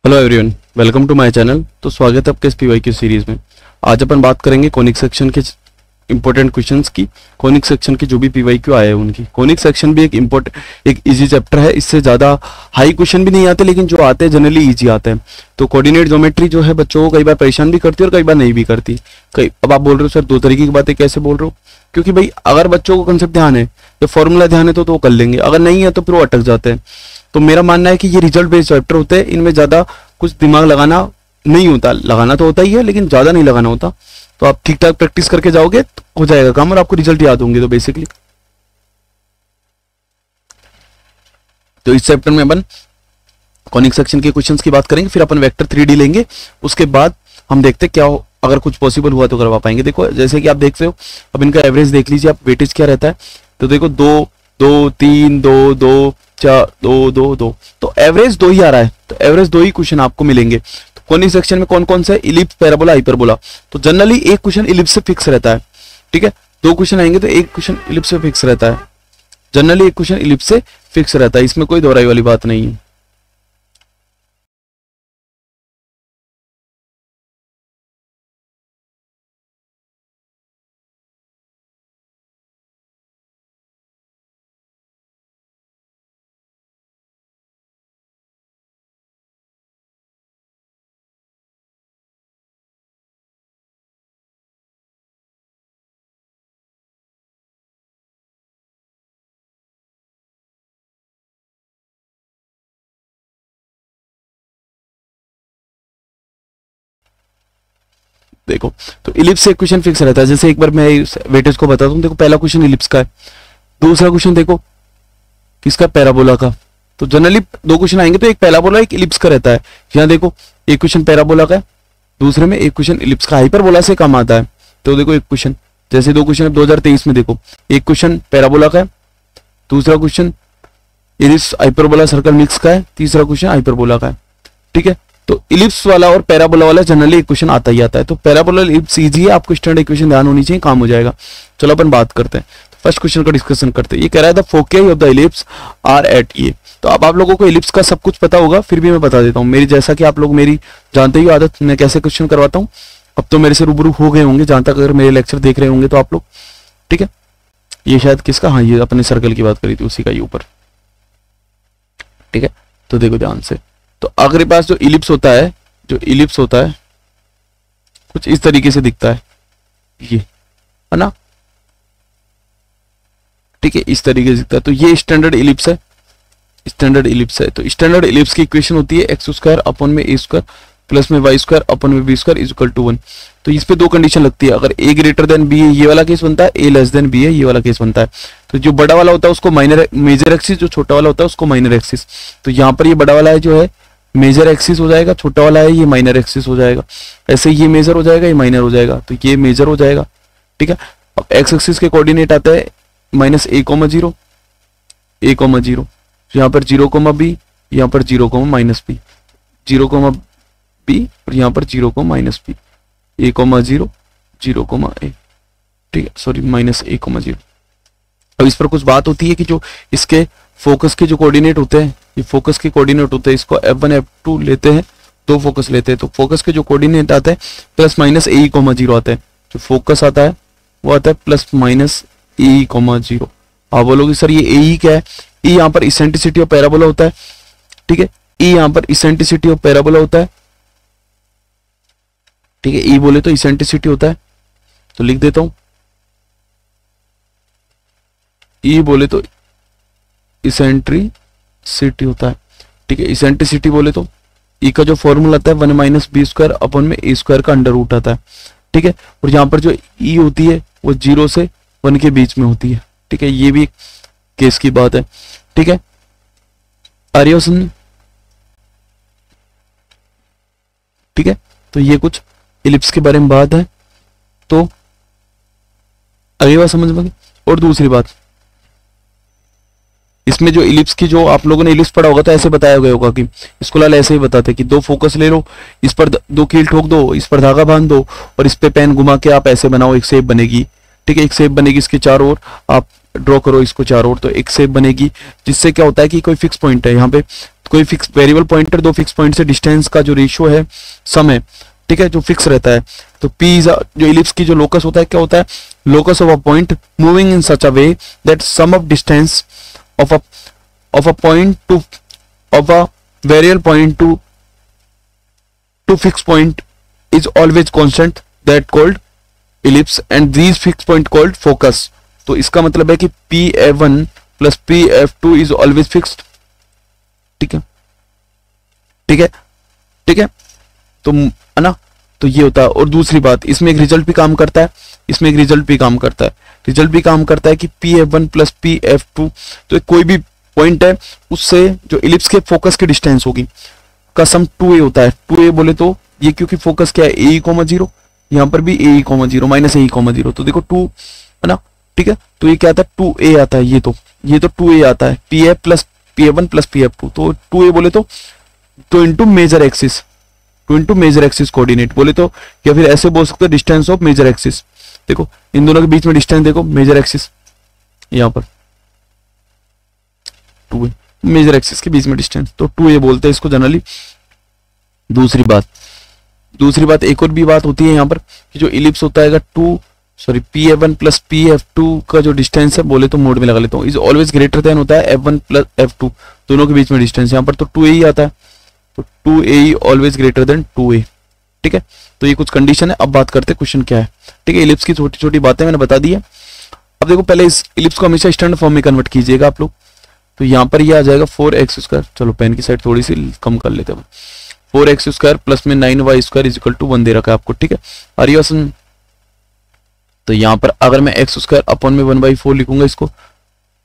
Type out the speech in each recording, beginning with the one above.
Hello everyone, welcome to my channel. तो स्वागत है आपके इस पीवाईक्यू सीरीज में। आज अपन बात करेंगे कोनिक सेक्शन के इंपॉर्टेंट क्वेश्चंस की। कोनिक सेक्शन के जो भी पीवाईक्यू आए हैं उनकी। कोनिक सेक्शन भी एक इजी चैप्टर है। इससे ज्यादा हाई क्वेश्चन भी नहीं आते, लेकिन जो आते हैं जनरली इजी आते हैं। तो कोऑर्डिनेट ज्योमेट्री जो है बच्चों को कई बार परेशान भी करती है और कई बार नहीं भी करती। अब आप बोल रहे हो सर दो तरीके की बातें कैसे बोल रहे हो? क्योंकि भाई अगर बच्चों को कंसेप्ट ध्यान है या फॉर्मूला ध्यान है तो वो कर लेंगे, अगर नहीं है तो फिर वो अटक जाते हैं। तो मेरा मानना है कि ये रिजल्ट बेस्ड चैप्टर होते हैं, इनमें ज्यादा कुछ दिमाग लगाना नहीं होता। लगाना तो होता ही है लेकिन ज्यादा नहीं लगाना होता। तो आप ठीक ठाक प्रैक्टिस करके जाओगे तो हो जाएगा काम और आपको रिजल्ट याद होंगे। तो बेसिकली तो इस चैप्टर में अपन कॉनिक सेक्शन के क्वेश्चंस की बात करेंगे, फिर अपन वेक्टर 3D लेंगे। उसके बाद हम देखते क्या अगर कुछ पॉसिबल हुआ तो करवा पाएंगे। देखो जैसे कि आप देख रहे हो, अब इनका एवरेज देख लीजिए आप, वेटेज क्या रहता है। तो देखो 2 2 3 2 2 4 2 2 2, तो एवरेज 2 ही आ रहा है। तो एवरेज 2 ही क्वेश्चन आपको मिलेंगे। तो कोनिक सेक्शन में कौन कौन से? Ellipse, parabola, hyperbola. तो जनरली एक क्वेश्चन इलिप्स से फिक्स रहता है, ठीक है। 2 क्वेश्चन आएंगे तो एक क्वेश्चन इलिप्स से फिक्स रहता है। जनरली एक क्वेश्चन इलिप्स से फिक्स रहता है, इसमें कोई दोहराई वाली बात नहीं है। देखो तो इलिप्स से क्वेश्चन फिक्स रहता है। जैसे एक बार मैं वेटेज को बताता हूँ। देखो पहला क्वेश्चन इलिप्स का है, दूसरा क्वेश्चन देखो किसका? पैराबोला का। तो जनरली 2 क्वेश्चन आएंगे तो एक पैराबोला एक इलिप्स का रहता है। यहाँ देखो एक क्वेश्चन पैराबोला का है, दूसरे में एक क्वेश्चन इलिप्स का। हाइपरबोला से कम आता है। तो देखो एक क्वेश्चन, जैसे 2 क्वेश्चन 2023 में देखो, एक क्वेश्चन पैराबोला का है, दूसरा question ellipse hyperbola circle mix का है, तीसरा क्वेश्चन हाइपरबोला का है, ठीक है। तो इलिप्स वाला और पैराबोला वाला जनरली एक क्वेश्चन आता ही आता है। तो पैराबोला इलिप्स इजी है, आपको स्टैंडर्ड इक्वेशन ध्यान होनी चाहिए, काम हो जाएगा। चलो अपन बात करते हैं, फर्स्ट क्वेश्चन का डिस्कशन करते हैं। ये कह रहा है the foci of the ellipse are at A. तो अब आप लोगों को इलिप्स का सब कुछ पता होगा, फिर भी मैं बता देता हूँ। मेरी जैसा कि आप लोग मेरी जानते ही आदत, मैं कैसे क्वेश्चन करवाता हूँ। अब तो मेरे से रूबरू हो गए होंगे, जहां तक अगर मेरे लेक्चर देख रहे होंगे तो आप लोग, ठीक है। ये शायद किसका? हाँ, ये अपने सर्कल की बात करी थी, उसी का ही ऊपर, ठीक है। तो देखो ध्यान से, तो अगर पास जो इलिप्स होता है, जो इलिप्स होता है कुछ इस तरीके से दिखता है, ये है ना, ठीक है, इस तरीके से दिखता है। तो ये स्टैंडर्ड इलिप्स है, स्टैंडर्ड इलिप्स है। तो स्टैंडर्ड इलिप्स की इक्वेशन होती है एक्स स्क्वायर अपॉन में ए स्क्वायर प्लस में वाई स्क्वायर अपॉन में b square is equal to 1। तो इस पे 2 कंडीशन लगती है। अगर ए ग्रेटर देन बी है ये वाला केस बनता है, ए लेस देन बी है ये वाला केस बनता है। तो जो बड़ा वाला होता है उसको मेजर एक्सिस, जो छोटा वाला होता है उसको माइनर एक्सिस। तो यहाँ पर ये बड़ा वाला है जो है मेजर एक्सिस हो जाएगा, छोटा वाला है ये माइनर एक्सिस हो जाएगा। ऐसे ये मेजर हो जाएगा, ये माइनर हो जाएगा, तो ये मेजर हो जाएगा, ठीक है। अब एक्स एक्सिस के कोऑर्डिनेट आता है -a,0 a,0, यहाँ पर 0,b, यहाँ पर 0,-b, 0,b और यहाँ पर 0,-b, a,0, 0,a, ठीक है, सॉरी -a,0। अब इस पर कुछ बात होती है कि जो इसके फोकस के जो कोऑर्डिनेट होते हैं, ये फोकस के कोऑर्डिनेट होते हैं, इसको F1 F2 लेते हैं, 2 फोकस लेते हैं। तो फोकस के जो कोऑर्डिनेट आते हैं +-a,0 आते हैं। जो फोकस आता है वो आता है +-a,0। आप बोलोगे सर ये ए क्या है? ई यहाँ पर इसेंट्रिसिटी ऑफ पैराबोला होता है, ठीक है। ई यहाँ पर इसेंट्रिसिटी ऑफ पैराबोला होता है, ठीक है। ई बोले तो इसेंट्रिसिटी होता है, तो लिख देता हूं, ई बोले तो इसेंट्रिसिटी होता है, ठीक है। इसेंट्रिसिटी बोले तो ई का जो फॉर्मूला आता है 1 - b स्क्वायर अपॉन में a स्क्वायर का अंडर रूट आता है, ठीक है। और यहाँ पर जो ई होती है वो 0 से 1 के बीच में होती है, ठीक है। ये भी एक केस की बात है, ठीक है। आर्योसन, ठीक है। तो ये कुछ इलिप्स के बारे में बात है। तो अगली बात समझ में। और दूसरी बात, इसमें जो इलिप्स की, जो आप लोगों ने इलिप्स पढ़ा होगा तो ऐसे बताया गया होगा कि इसको लाल ऐसे ही बताते कि 2 फोकस ले लो, इस पर 2 कील ठोक दो, इस पर धागा बांध दो और इस पे पेन घुमा के आप ऐसे बनाओ, एक शेप बनेगी, ठीक है। एक शेप बनेगी, इसके चारों ओर आप ड्रॉ करो इसको चारों ओर, तो एक शेप बनेगी। जिससे क्या होता है कि कोई फिक्स पॉइंट है यहाँ पे, कोई फिक्स वेरिएबल पॉइंटर दो फिक्स पॉइंट से डिस्टेंस का जो रेशियो है सम है, ठीक है, जो फिक्स रहता है। तो पी इज जो इलिप्स की जो लोकस होता है क्या होता है, locus of a point moving in such a way that sum of distance of a point to of a variable point to fix point is always constant that called ellipse and these fixed point called focus। तो इसका मतलब है कि Pf1 plus Pf2 is always fixed। ठीक है, ठीक है, ठीक है, तो है ना, तो ये होता है। और दूसरी बात, इसमें एक रिजल्ट भी काम करता है, इसमें एक रिजल्ट भी काम करता है, रिजल्ट भी काम करता है कि Pf1 plus Pf2, तो कोई भी पॉइंट है उससे जो इलिप्स के फोकस की डिस्टेंस होगी का सम 2a होता है। 2a बोले तो ये क्योंकि फोकस क्या है a, 0, यहाँ पर भी a, 0 माइनस a, 0, तो देखो 2 है ना, ठीक है, तो ये क्या आता है 2a आता है, ये तो 2a आता है, Pf plus Pf1 plus Pf2, तो 2a बोले तो into major axis, two into major axis coordinate बोले तो, या फिर ऐसे बोल सकते हो डिस्टेंस ऑफ मेजर एक्सिस। देखो इन दोनों के बीच में डिस्टेंस देखो, मेजर एक्सिस यहाँ पर 2a, मेजर एक्सिस के बीच में डिस्टेंस, तो 2a बोलते हैं इसको जनरली। दूसरी बात एक और भी बात होती है यहाँ पर कि जो इलिप्स होता है Pf1 प्लस Pf2 का जो डिस्टेंस है बोले तो मोड में लगा लेता हूँ, इज ऑलवेज ग्रेटर देन होता है F1 प्लस F2, दोनों के बीच में डिस्टेंस, यहाँ पर तो 2a ही आता है, तो 2a always greater than 2a। ठीक है, तो ये कुछ कंडीशन है। अब बात करते हैं क्वेश्चन क्या है। ठीक है, इलिप्स की छोटी छोटी बातें मैंने बता दी है। अब देखो पहले इस इलिप्स को हमेशा स्टैंडर्ड फॉर्म में कन्वर्ट कीजिएगा आप लोग, तो यहाँ पर ये आ जाएगा 4x², चलो पेन की साइड थोड़ी सी कम कर लेते हैं, 4x² प्लस में 9y² इज इक्वल टू 1 दे रखा है आपको। ठीक है, आर्यसन, तो यहाँ पर अगर मैं x² अपन में 1/4 लिखूंगा, इसको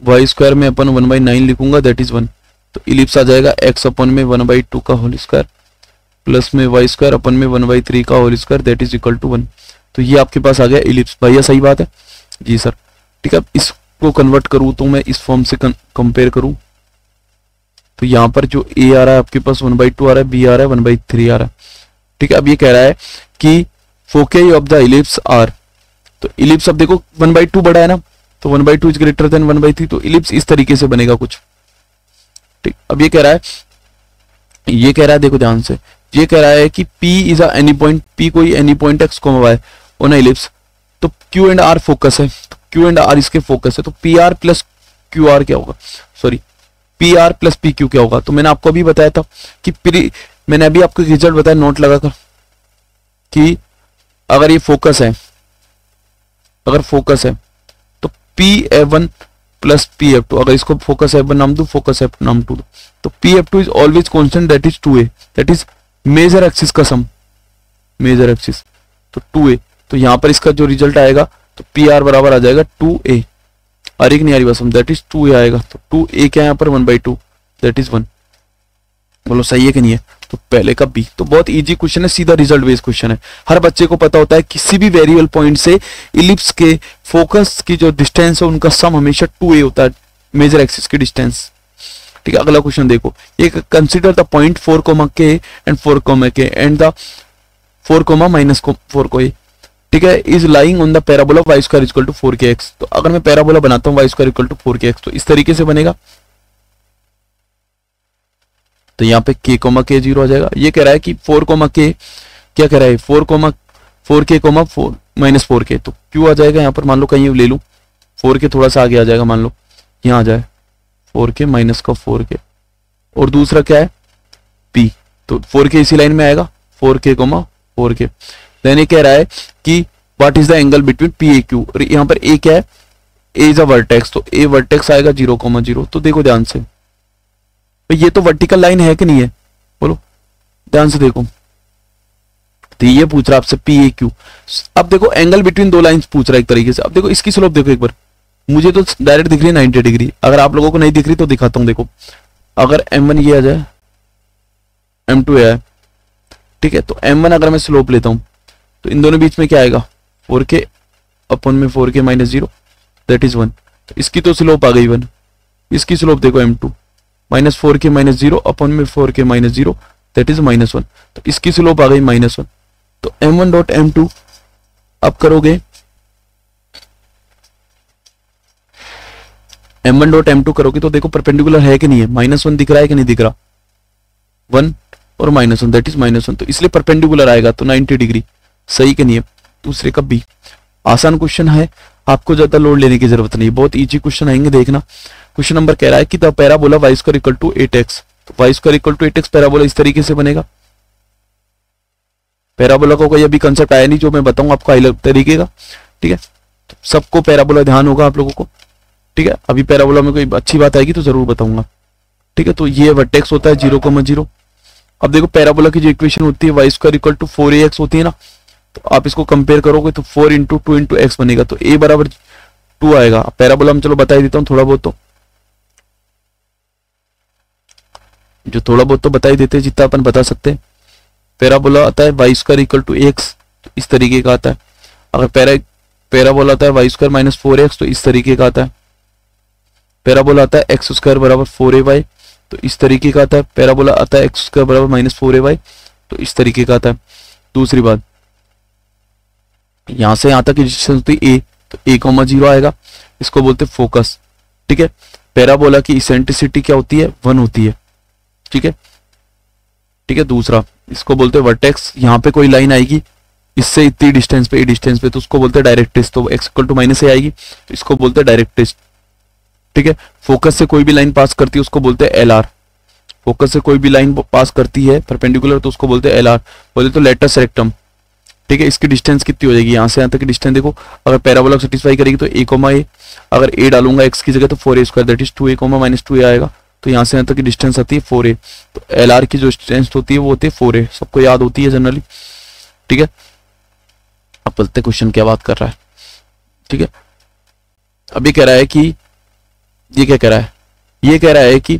y² में अपन 1/9 लिखूंगा, दैट इज 1, तो इलिप्स आ जाएगा x अपन में 1/2 का होल स्क्वायर प्लस में y² अपन में 1/3 का whole square, that is equal to 1। तो ये आपके पास आ गया इलिप्स। भैया सही बात है जी सर। ठीक है, अब इसको कन्वर्ट करूँ तो मैं इस फॉर्म से कंपेयर करूँ तो यहाँ पर जो a आ रहा है आपके पास 1/2 आ रहा है, b आ रहा है 1/3 आ रहा है। ठीक है, अब ये कह रहा है कि फोकी ऑफ द इलिप्स आर, तो इलिप्स अब देखो 1/2 बड़ा है ना, तो 1/2 इज ग्रेटर देन 1/3, तो इलिप्स इस तरीके से बनेगा कुछ। ठीक, अब ये कह रहा है देखो ध्यान से, ये कह रहा है कि P is a any point, P कोई any point x, y on a ellipse, तो Q एंड R फोकस है, तो Q एंड R इसके फोकस है, तो PR प्लस QR क्या होगा, सॉरी PR प्लस PQ क्या होगा। तो मैंने आपको अभी बताया था कि मैंने अभी आपको रिजल्ट बताया नोट लगाकर कि अगर ये फोकस है, अगर फोकस है तो Pf1 प्लस Pf2, अगर इसको फोकस F1 नाम दो, फोकस F नाम दो, तो Pf2 is always constant, that is 2a, that is major axis का सम, मेजर एक्सिस, तो 2a, तो यहां पर इसका जो रिजल्ट आएगा तो PR बराबर आ जाएगा 2a, और एक नहीं आ रही बस, दैट इज 2a आएगा, तो 2a क्या है यहाँ पर 1/2, दैट इज 1। बोलो सही है कि नहीं है। तो पहले का बी, तो बहुत इजी क्वेश्चन है, सीधा रिजल्ट बेस्ड क्वेश्चन है, हर बच्चे को पता होता है किसी भी वेरिएबल पॉइंट से इलिप्स के फोकस की जो डिस्टेंस है उनका सम हमेशा 2a होता है, मेजर एक्सिस की डिस्टेंस। ठीक है, अगला क्वेश्चन देखो, एक consider the point 4, and 4, and the 4, -4 ठीक है, is lying on the parabola y² equal to 4kx। तो अगर मैं पैराबोला बनाता हूँ y² इक्वल टू 4kx, तो इस तरीके से बनेगा, तो यहाँ पे k, k 0 आ जाएगा। ये कह रहा है कि 4, k क्या कह रहा है, 4, k, 4 -4k, तो q आ जाएगा यहाँ पर, मान लो कहीं ले लूँ 4k थोड़ा सा आगे आ जाएगा, मान लो यहाँ आ जाए 4k माइनस का 4k, और दूसरा क्या है p, तो 4k इसी लाइन में आएगा, 4k, 4k। देन ये कह रहा है कि what is the angle between P A Q, और यहाँ पर a क्या है, a इज अ वर्टेक्स, तो a वर्टेक्स आएगा 0, 0। तो देखो ध्यान से, ये तो वर्टिकल लाइन है कि नहीं है, बोलो ध्यान से देखो, तो ये पूछ रहा है आपसे P A Q। अब देखो एंगल बिटवीन दो लाइंस पूछ रहा है एक तरीके से। अब देखो इसकी स्लोप देखो एक बार, मुझे तो डायरेक्ट दिख रही है 90 डिग्री, अगर आप लोगों को नहीं दिख रही तो दिखाता हूं। देखो अगर M1 ये आ जाए, M2 है, ठीक है, तो M1 अगर मैं स्लोप लेता हूं तो इन दोनों बीच में क्या आएगा, 4k अपन में 4k -0, दैट इज 1। तो इसकी तो स्लोप आ गई 1, इसकी स्लोप देखो M2 -4k -0 अपन में 4k -0, दैट इज -1। तो इसकी स्लोप आ गई -1। तो M1 डॉट M2 अब करोगे, M1 डॉट M2 करोगे तो देखो परपेंडिकुलर है कि नहीं है, -1 दिख रहा है कि नहीं दिख रहा, 1 और -1 दैट इज -1, तो इसलिए परपेंडिकुलर आएगा, तो 90 डिग्री सही के नहीं है। दूसरे का बी। आसान क्वेश्चन है, आपको ज्यादा लोड लेने की जरूरत नहीं, बहुत इजी क्वेश्चन आएंगे देखना। क्वेश्चन नंबर कह रहा है कि the parabola y square equal to 8x, तो y square equal to 8x पैराबोला इस तरीके से बनेगा। पैराबोला का कोई अभी कंसेप्ट आया नहीं जो मैं बताऊं आपको अलग तरीके का, ठीक है। तो सबको पैराबोला ध्यान होगा आप लोगों को, ठीक है। अभी पैराबोला में कोई अच्छी बात आएगी तो जरूर बताऊंगा, ठीक है। तो ये वर्टेक्स होता है 0,0। अब देखो पैराबोला की जो इक्वेशन होती है y square equal to 4ax होती है ना, तो आप इसको कंपेयर करोगे तो 4 इंटू 2 इंटू एक्स बनेगा, तो a बराबर 2 आएगा। पैराबोला में चलो बता ही देता हूँ थोड़ा बहुत, तो जो थोड़ा बहुत तो बता ही देते हैं जितना अपन बता सकते हैं। पैराबोला आता है y square equal to x, तो इस तरीके का आता है। अगर पैराबोला आता है y स्क्वायर माइनस 4x, तो इस तरीके का आता है। पैराबोला आता है एक्स स्क्वायर बराबर 4ay, तो इस तरीके का आता है। पैराबोला आता है एक्स स्क्वायर बराबर माइनस 4ay, तो इस तरीके का आता है। दूसरी बात, यहां से यहां तक की डिस्टेंस होती है a, तो a,0 आएगा, इसको बोलते हैं फोकस, ठीक है। पैराबोला की इसेंट्रिसिटी क्या होती है, 1 होती है, ठीक है, ठीक है। दूसरा इसको बोलते हैं वर्टेक्स, यहाँ पे कोई लाइन आएगी इससे इतनी डिस्टेंस पे, डिस्टेंस पे, तो उसको बोलते हैं डायरेक्ट्रिक्स, तो x इक्वल टू माइनस आएगी, तो इसको बोलते हैं डायरेक्ट्रिक्स, ठीक है। फोकस से कोई भी लाइन पास करती है उसको बोलते हैं LR, फोकस से कोई भी लाइन पास करती है परपेंडिकुलर तो उसको बोलते हैं LR। बोले तो लेटस रेक्टम, ठीक है। इसकी डिस्टेंस कितनी हो जाएगी, यहाँ से यहाँ तक की डिस्टेंस देखो, अगर पैराबोला सेटिस्फाई करेगी तो a, अगर a डालूंगा x की जगह तो 4a square that is 2a, minus 2a आएगा, तो यहाँ से यहाँ तक की डिस्टेंस आती है 4a, तो LR की जो डिस्टेंस होती है वो होती है 4a, सबको याद होती है जनरली, ठीक है। अब बोलते क्वेश्चन क्या बात कर रहा है, ठीक है। अब ये कह रहा है कि ये क्या कह रहा है, ये कह रहा है कि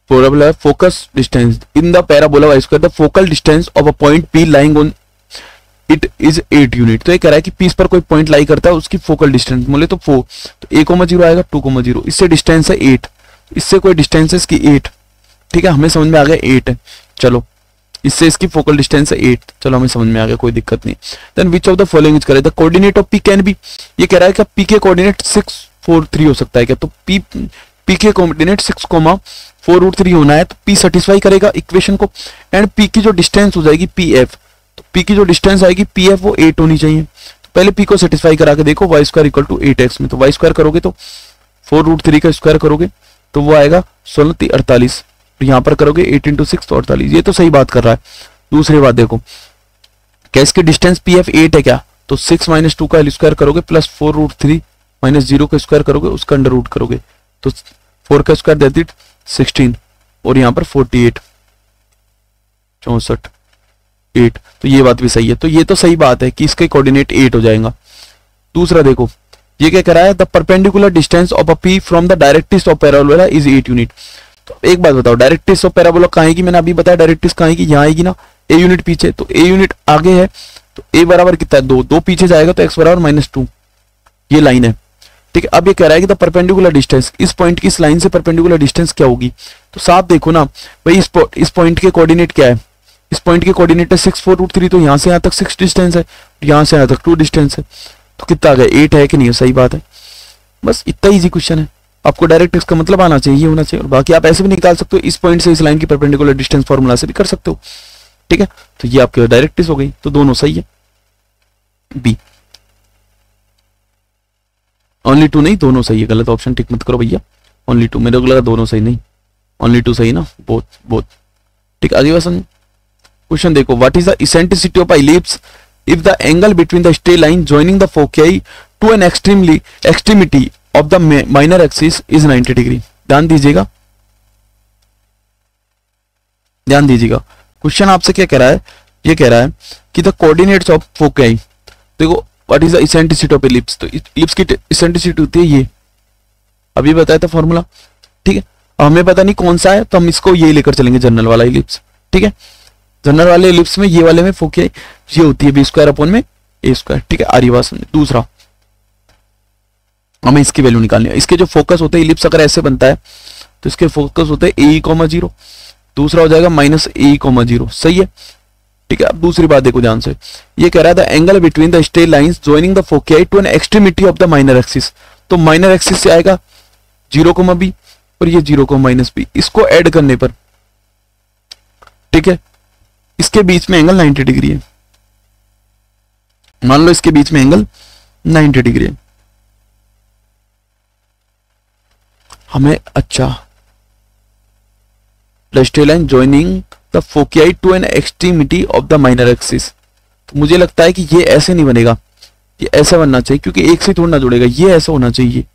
focus distance in the parabola y square the focal distance of a point P lying on it is 8 unit. तो ये कह रहा है कि P पर कोई पॉइंट लाई करता है उसकी फोकल डिस्टेंस बोले तो 4, तो a,0 आएगा, 2,0, इससे डिस्टेंस है 8, इससे कोई डिस्टेंस है इसकी 8, ठीक है। हमें समझ में आ गया 8 है, चलो इससे इसकी फोकल डिस्टेंस है 8, चलो हमें समझ में आ गया, कोई दिक्कत नहीं। Then which of the following is correct, the coordinate of P can be, ये कह रहा है कि P के कोऑर्डिनेट 6, 4, 3 हो सकता है क्या, तो P के कोऑर्डिनेट 6,4√3 होना है, तो P सेटिस्फाई करेगा इक्वेशन को, एंड P की जो डिस्टेंस हो जाएगी PF, तो P की जो डिस्टेंस आएगी PF वो 8 होनी चाहिए। तो पहले P को सेटिस्फाई करा के देखो, y square equal to 8x में, तो y स्क्वायर करोगे तो 4√3 का स्क्वायर करोगे तो वो आएगा 16, 48, तो यहाँ पर करोगे 8 इंटू 6 तो 48, ये तो सही बात कर रहा है। दूसरी बात देखो, क्या इसकी डिस्टेंस PF 8 है क्या, तो 6 माइनस 2 का L स्क्वायर करोगे प्लस 4√3 माइनस 0 का स्क्वायर करोगे उसका अंडर रूट करोगे, तो 4 का स्क्वायर दैट इज 16, और यहाँ पर 48, 64, 8, तो ये बात भी सही है। तो ये तो सही बात है कि इसके कोऑर्डिनेट 8 हो जाएगा। दूसरा देखो, ये क्या कह रहा है, the perpendicular distance of a P from the directrix of parabola is 8 unit. तो एक बात बताओ, डायरेक्ट्रिक्स ऑफ पैराबोला कहाँ आएगी, मैंने अभी बताया डायरेक्ट्रिक्स कहाँ आएगी, यहाँ आएगी ना, a यूनिट पीछे, तो a यूनिट आगे है, तो a बराबर कितना है 2, 2 पीछे जाएगा तो x बराबर -2, ये लाइन है, ठीक है। अब ये कह रहा है कि द परपेंडिकुलर डिस्टेंस, इस पॉइंट की इस लाइन से परपेंडिकुलर डिस्टेंस क्या होगी, तो साफ देखो ना भाई, इस पॉइंट के कोऑर्डिनेट क्या है, इस पॉइंट के कोऑर्डिनेट है 6, 4√3, तो यहाँ से यहाँ तक 6 डिस्टेंस है, यहाँ से यहाँ तक 2 डिस्टेंस है, तो कितना आ गया 8 है कि नहीं है, सही बात है। बस इतना इजी क्वेश्चन है, आपको डायरेक्ट इसका मतलब आना चाहिए, ये होना चाहिए, और बाकी आप ऐसे भी निकाल सकते हो, इस पॉइंट से इस लाइन की परपेंडिकुलर डिस्टेंस फॉर्मूला से भी कर सकते हो, ठीक है। तो ये आपके डायरेक्ट्रिक्स हो गई, तो दोनों सही है। बी ओनली 2 नहीं, दोनों सही है, गलत ऑप्शन टिक मत करो भैया, ओनली 2, मेरे को लगा दोनों सही, नहीं ओनली 2 सही ना, बोथ ठीक। आगे क्वेश्चन देखो, what is the eccentricity of ellipse if the angle between the straight line joining the foci to an extremity of the minor axis is 90 degree. ध्यान दीजिएगा, ध्यान दीजिएगा, क्वेश्चन आपसे क्या कह रहा है, ये कह रहा है कि द कोऑर्डिनेट्स ऑफ फोकी, देखो what is the eccentricity of ellipse, तो इलिप्स की इसेंट्रिसिटी होती है ये, अभी बताया था फॉर्मूला, ठीक है। हमें पता नहीं कौन सा है, तो हम इसको ये लेकर चलेंगे जनरल वाला इलिप्स, ठीक है। जनरल वाले इलिप्स में, ये वाले में फोकी ये होती है b स्क्वायर अपॉन में a स्क्वायर, ठीक है, आरी बात समझे। दूसरा हमें इसकी वैल्यू निकालनी है, इसके जो फोकस होते हैं, इलिप्स अगर ऐसे बनता है तो इसके फोकस होते हैं a, 0, दूसरा हो जाएगा -a, 0, सही है, ठीक है। अब दूसरी बात देखो ध्यान से, ये कह रहा है the angle between the straight lines joining the foci to an extremity of the minor axis, तो माइनर एक्सिस से आएगा 0, b और ये 0, -b, इसको ऐड करने पर ठीक है, इसके बीच में एंगल 90 डिग्री है, मान लो इसके बीच में एंगल 90 डिग्री है। हमें अच्छा the straight line joining the foci to an extremity of the minor axis. तो मुझे लगता है कि ये ऐसे नहीं बनेगा, ये ऐसा बनना चाहिए, क्योंकि एक से थोड़ा ना जुड़ेगा, ये ऐसा होना चाहिए,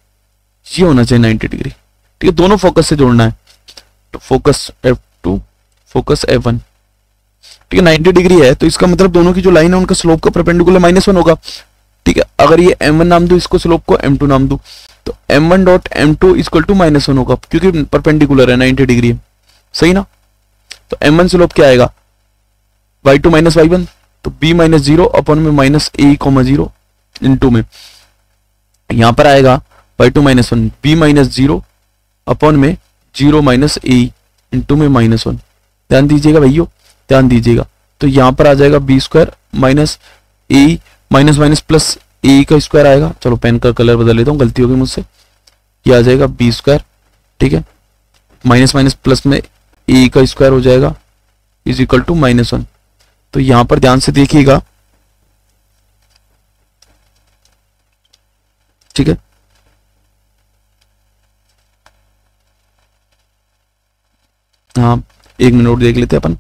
ये होना चाहिए 90 डिग्री। ठीक है, दोनों फोकस से जोड़ना है, तो फोकस F2 फोकस F1। ठीक है, 90 डिग्री है, तो इसका मतलब दोनों की जो लाइन है उनका स्लोप का परपेंडिकुलर -1 होगा। ठीक है, अगर ये M1 नाम दो, इसको स्लोप को M2 नाम दो, तो M1 dot M2 equal to -1 होगा, क्योंकि परपेंडिकुलर है, 90 डिग्री है, सही ना। तो M1 स्लोप क्या आएगा, y2 माइनस y1, तो b माइनस 0 अपन में माइनस a, 0 इंटू में यहां पर आएगा y2 माइनस 1, b माइनस 0 अपन में 0 माइनस a इंटू में -1। ध्यान दीजिएगा भैया, ध्यान दीजिएगा। तो यहां पर आ जाएगा b square minus a minus minus plus a का स्क्वायर आएगा। चलो पेन का कलर बदल लेता हूँ, गलती हो गई मुझसे। ये आ जाएगा b स्क्वायर, ठीक है, माइनस माइनस प्लस में a का स्क्वायर हो जाएगा इज इक्वल टू -1। तो यहां पर ध्यान से देखिएगा, ठीक है, हाँ एक मिनट देख लेते हैं अपन,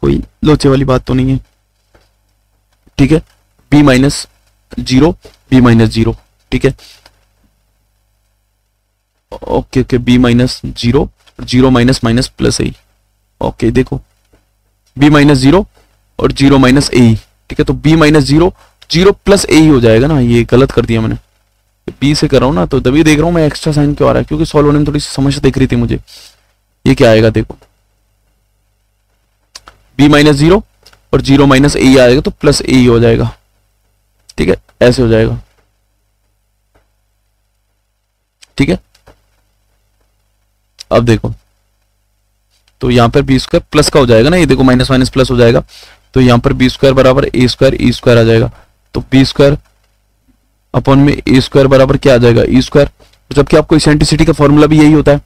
कोई लोचे वाली बात तो नहीं है। ठीक है, b माइनस 0, b माइनस 0, ठीक है, okay okay, b minus 0, 0 minus minus plus a। Okay देखो, b माइनस 0 और 0 माइनस a, ठीक है, तो b माइनस 0, 0 प्लस a ही हो जाएगा ना। ये गलत कर दिया मैंने, b से कर रहा हूँ ना, तो तभी देख रहा हूँ मैं एक्स्ट्रा साइन क्यों आ रहा है, क्योंकि सॉल्व होने में थोड़ी सी समस्या दिख रही थी मुझे। ये क्या आएगा देखो, b माइनस 0 और 0 माइनस a आएगा, तो प्लस a ही हो जाएगा। ठीक है, ऐसे हो जाएगा, ठीक है। अब देखो, तो यहां पर बी स्क्वायर प्लस का हो जाएगा ना, ये देखो माइनस माइनस प्लस हो जाएगा, तो यहां पर बी स्क्वायर बराबर ए स्क्वायर ई स्क्वायर आ जाएगा। तो बी स्क्वायर अपॉन में ए स्क्वायर बराबर क्या आ जाएगा, ई स्क्वायर। जबकि आपको इसेंट्रिसिटी का फॉर्मूला भी यही होता है,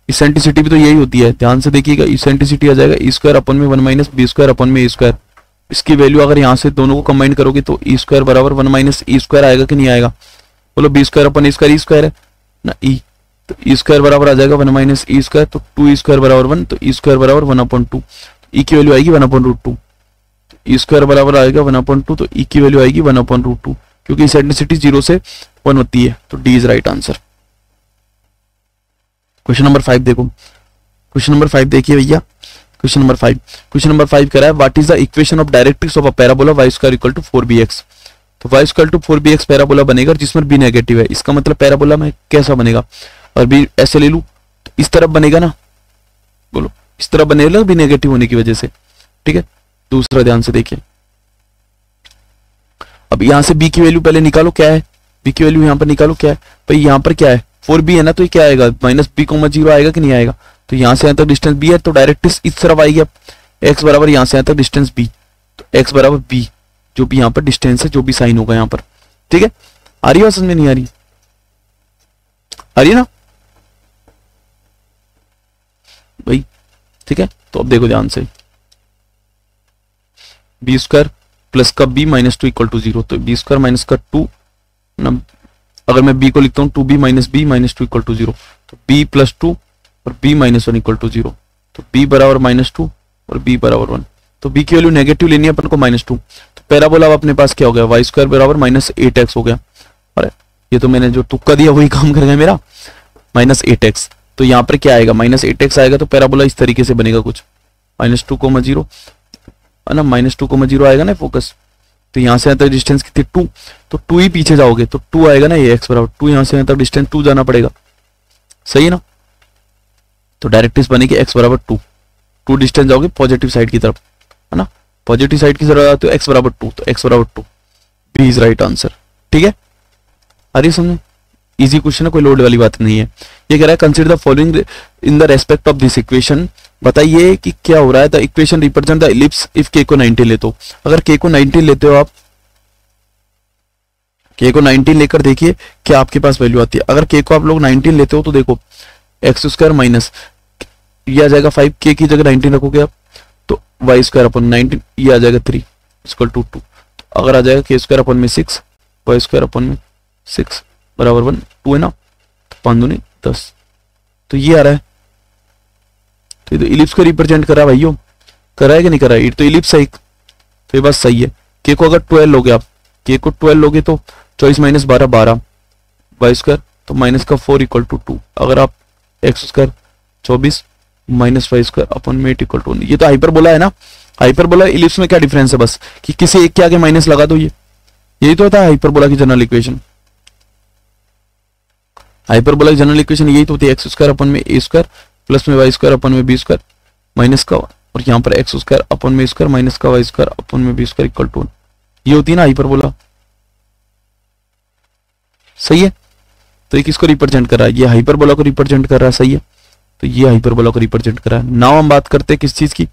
इसेंट्रिसिटी भी तो यही होती है, ध्यान से देखिएगा। इसेंट्रिसिटी आ जाएगा ई स्क्वायर अपॉन में 1 माइनस बी स्क्वायर अपॉन में ए स्क्वायर। इसकी वैल्यू अगर यहाँ से दोनों को कंबाइन करोगे तो ई स्क्वायर बराबर 1 माइनस ई स्क्वायर आएगा कि नहीं आएगा, बोलो। बी स्क्वायर अपॉन ए स्क्वायर, ई स्क्वायर है ना, ई, तो ई स्क्वायर बराबर आ जाएगा 1 माइनस ई स्क्वायर, तो 2 ई स्क्वायर बराबर 1, तो ई स्क्वायर बराबर 1/2। ई की वैल्यू आएगी 1/√2, ई स्क्वायर बराबर आएगा 1/2, तो ई की वैल्यू आएगी 1/√2, क्योंकि इसेंट्रिसिटी 0 से 1 होती है। तो D is right answer. Question number 5 देखो, क्वेश्चन नंबर 5 देखिए भैया, क्वेश्चन नंबर 5 कह रहा है what is the equation of directrix of a parabola y square equal to 4bx। तो y square to 4bx parabola बनेगा जिसमें b नेगेटिव है। इसका मतलब पैराबोला में कैसा बनेगा, और b ऐसे ले लूं तो इस तरफ बनेगा ना, बोलो इस तरफ बनेगा b नेगेटिव होने की वजह से। ठीक है, दूसरा ध्यान से देखिए, अब यहां से b की वैल्यू पहले निकालो, क्या है b की वैल्यू यहां पर निकालो, क्या है भाई, यहां पर क्या है 4b है ना, तो ये क्या आएगा माइनस b, 0 आएगा कि नहीं आएगा। तो यहां से यहां तक डिस्टेंस b है, तो डायरेक्ट इस तरफ आएगी। अब x बराबर यहां से यहां तक डिस्टेंस b, तो x बराबर b, जो भी यहां पर डिस्टेंस है, जो भी साइन होगा यहां पर। ठीक है, आ रही है समझ में, नहीं आ रही, आ रही है ना भाई। ठीक है, तो अब देखो ध्यान से, बी स्क्वायर प्लस का b माइनस 2 इक्वल टू 0, तो बी स्क्वायर माइनस का 2 ना, अगर मैं b को लिखता हूँ 2b minus b minus 2 equal to 0, तो b प्लस 2 और b माइनस 1 इक्वल टू 0, तो b बराबर -2 और b बराबर 1। तो b की वैल्यू नेगेटिव लेनी है अपन को -2, तो पैराबोला अपने पास क्या हो गया, y स्क्वायर बराबर -8x हो गया। अरे ये तो मैंने जो तुक्का दिया वही काम कर गया मेरा, -8x। तो यहाँ पर क्या आएगा, -8x आएगा, तो पैराबोला इस तरीके से बनेगा कुछ, -2,0 है ना, -2,0 आएगा ना फोकस। तो यहाँ से यहाँ तक डिस्टेंस कितनी 2, तो 2 ही पीछे जाओगे तो 2 आएगा ना, ये x बराबर 2, यहाँ से यहाँ तक डिस्टेंस 2 जाना पड़ेगा, सही है ना। तो डायरेक्ट्रिक्स बनेगी x बराबर 2 डिस्टेंस जाओगे पॉजिटिव साइड की तरफ, है ना, पॉजिटिव साइड की तरफ आते हो x बराबर 2, तो x बराबर 2, बी इज राइट आंसर। ठीक है, अरे समझे, इजी क्वेश्चन है, कोई लोड वाली बात नहीं है। ये कह रहा है consider the following in the respect of this equation. बताइए कि क्या हो रहा है, the equation represent the ellipse if k को 90 लेते हो। अगर k को 90 लेते हो आप, k को 19 लेकर देखिए क्या आपके पास वैल्यू आती है। अगर k को आप लोग 19 लेते हो तो देखो x स्क्वायर माइनस ये आ जाएगा 5, k की जगह 19 रखोगे आप तो वाई स्क्वायर अपन 19, ये आ जाएगा 3 इक्वल टू 2। अगर आ जाएगा के स्क्वायर अपन में 6, वाई स्क्वायर अपन में 6 बराबर 1, 2 है ना, तो 5 दूनी 10, तो ये आ रहा है। तो ये तो इलिप्स को रिप्रेजेंट करा भाइयों, करा है कि नहीं करा है? ये तो इलिप्स है एक, तो ये बात सही है। के को अगर 12 लोगे आप, के को 12 लोगे तो 24 माइनस 12 12, वाई स्क्वायर तो माइनस का 4 इक्वल टू 2। अगर आप x square 24 minus y square अपन में 8 इक्वल टू 1, ये तो हाइपरबोला है ना। हाइपरबोला इलिप्स में क्या डिफरेंस है? बस कि किसी एक के आगे माइनस लगा दो, ये यही तो होता है हाइपरबोला की जनरल इक्वेशन। हाइपरबोला की जनरल इक्वेशन यही तो होती है, एक्स स्क्वायर अपन में ए स्क्वायर प्लस में वाई स्क्वायर अपन में बी स्क्वायर माइनस का, और यहाँ पर एक्स स्क्वायर अपन में स्क्वायर माइनस का वाई स्क्वायर अपन में बी स्क्वायर इक्वल टू 1, ये होती है ना हाइपरबोला। सही है, तो ये किसको रिप्रेजेंट कर रहा है? ये हाइपरबोला को रिप्रेजेंट कर रहा है। सही है, तो ये हाइपरबोला को रिप्रेजेंट कर रहा है। नाउ हम बात करते हैं किस चीज की,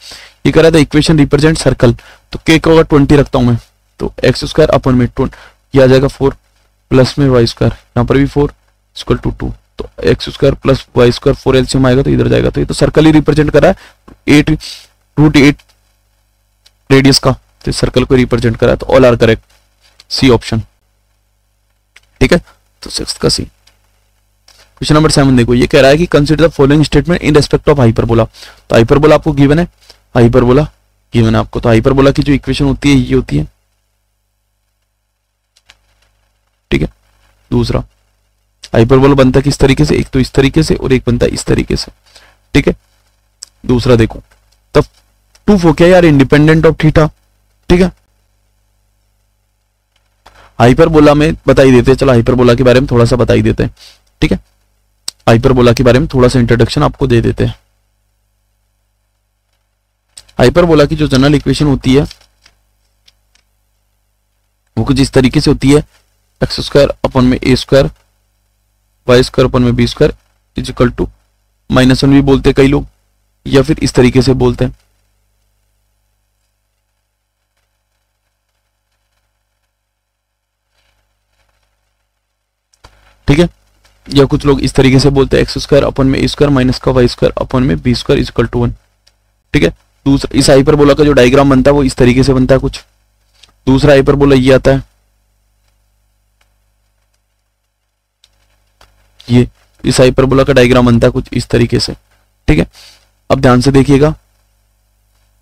ये कर रहा था इक्वेशन रिप्रेजेंट सर्कल। तो के को अगर 20 रखता हूं मैं, तो एक्स स्क्वायर अपन में 20, ये आ जाएगा 4 प्लस में वाई स्क्वायर, यहाँ पर भी 4 इक्वल टू 2, तो x square plus Y square 4 LCM आएगा तो इधर जाएगा, तो ये तो सर्कल ही रिप्रेजेंट कर रहा है 8 √8 रेडियस का, तो सर्कल को रिप्रेजेंट कर रहा है। तो all are correct, C option. ठीक है, तो 6 का सी। क्वेश्चन नंबर 7 देखो, ये कह रहा है कि consider the following statement in respect of hyperbola. तो हाइपरबोला आपको गिवन है, हाइपरबोला गिवन है आपको, तो हाइपरबोला की जो इक्वेशन होती है ये होती है। ठीक है, दूसरा हाइपरबोला बनता है किस तरीके से, एक तो इस तरीके से और एक बनता है इस तरीके से। ठीक है, दूसरा देखो, तब 2 फोकिया यार इंडिपेंडेंट ऑफ थीटा। ठीक है, हाइपरबोला में बता ही देते हैं, चलो हाइपरबोला के बारे में थोड़ा सा बता ही देते हैं। ठीक है, हाइपरबोला के बारे में थोड़ा सा इंट्रोडक्शन आपको दे देते हैं। हाइपरबोला की जो जनरल इक्वेशन होती है वो कुछ इस तरीके से होती है, एक्स स्क्वायर अपन में ए स्क्वायर वाई स्क्वायर अपन में b square is equal to -1 भी बोलते हैं कई लोग, या फिर इस तरीके से बोलते हैं। ठीक है, या कुछ लोग इस तरीके से बोलते हैं, एक्स स्क्वायर अपन में ए स्क्वायर माइनस का वाई स्क्वायर अपन में b square is equal to 1। ठीक है, दूसरा इस हाइपरबोला का जो डायग्राम बनता है वो इस तरीके से बनता है कुछ। दूसरा हाइपरबोला ये आता है, ये इस हाइपरबोला का डायग्राम बनता है कुछ इस तरीके से। ठीक है, अब ध्यान से देखिएगा,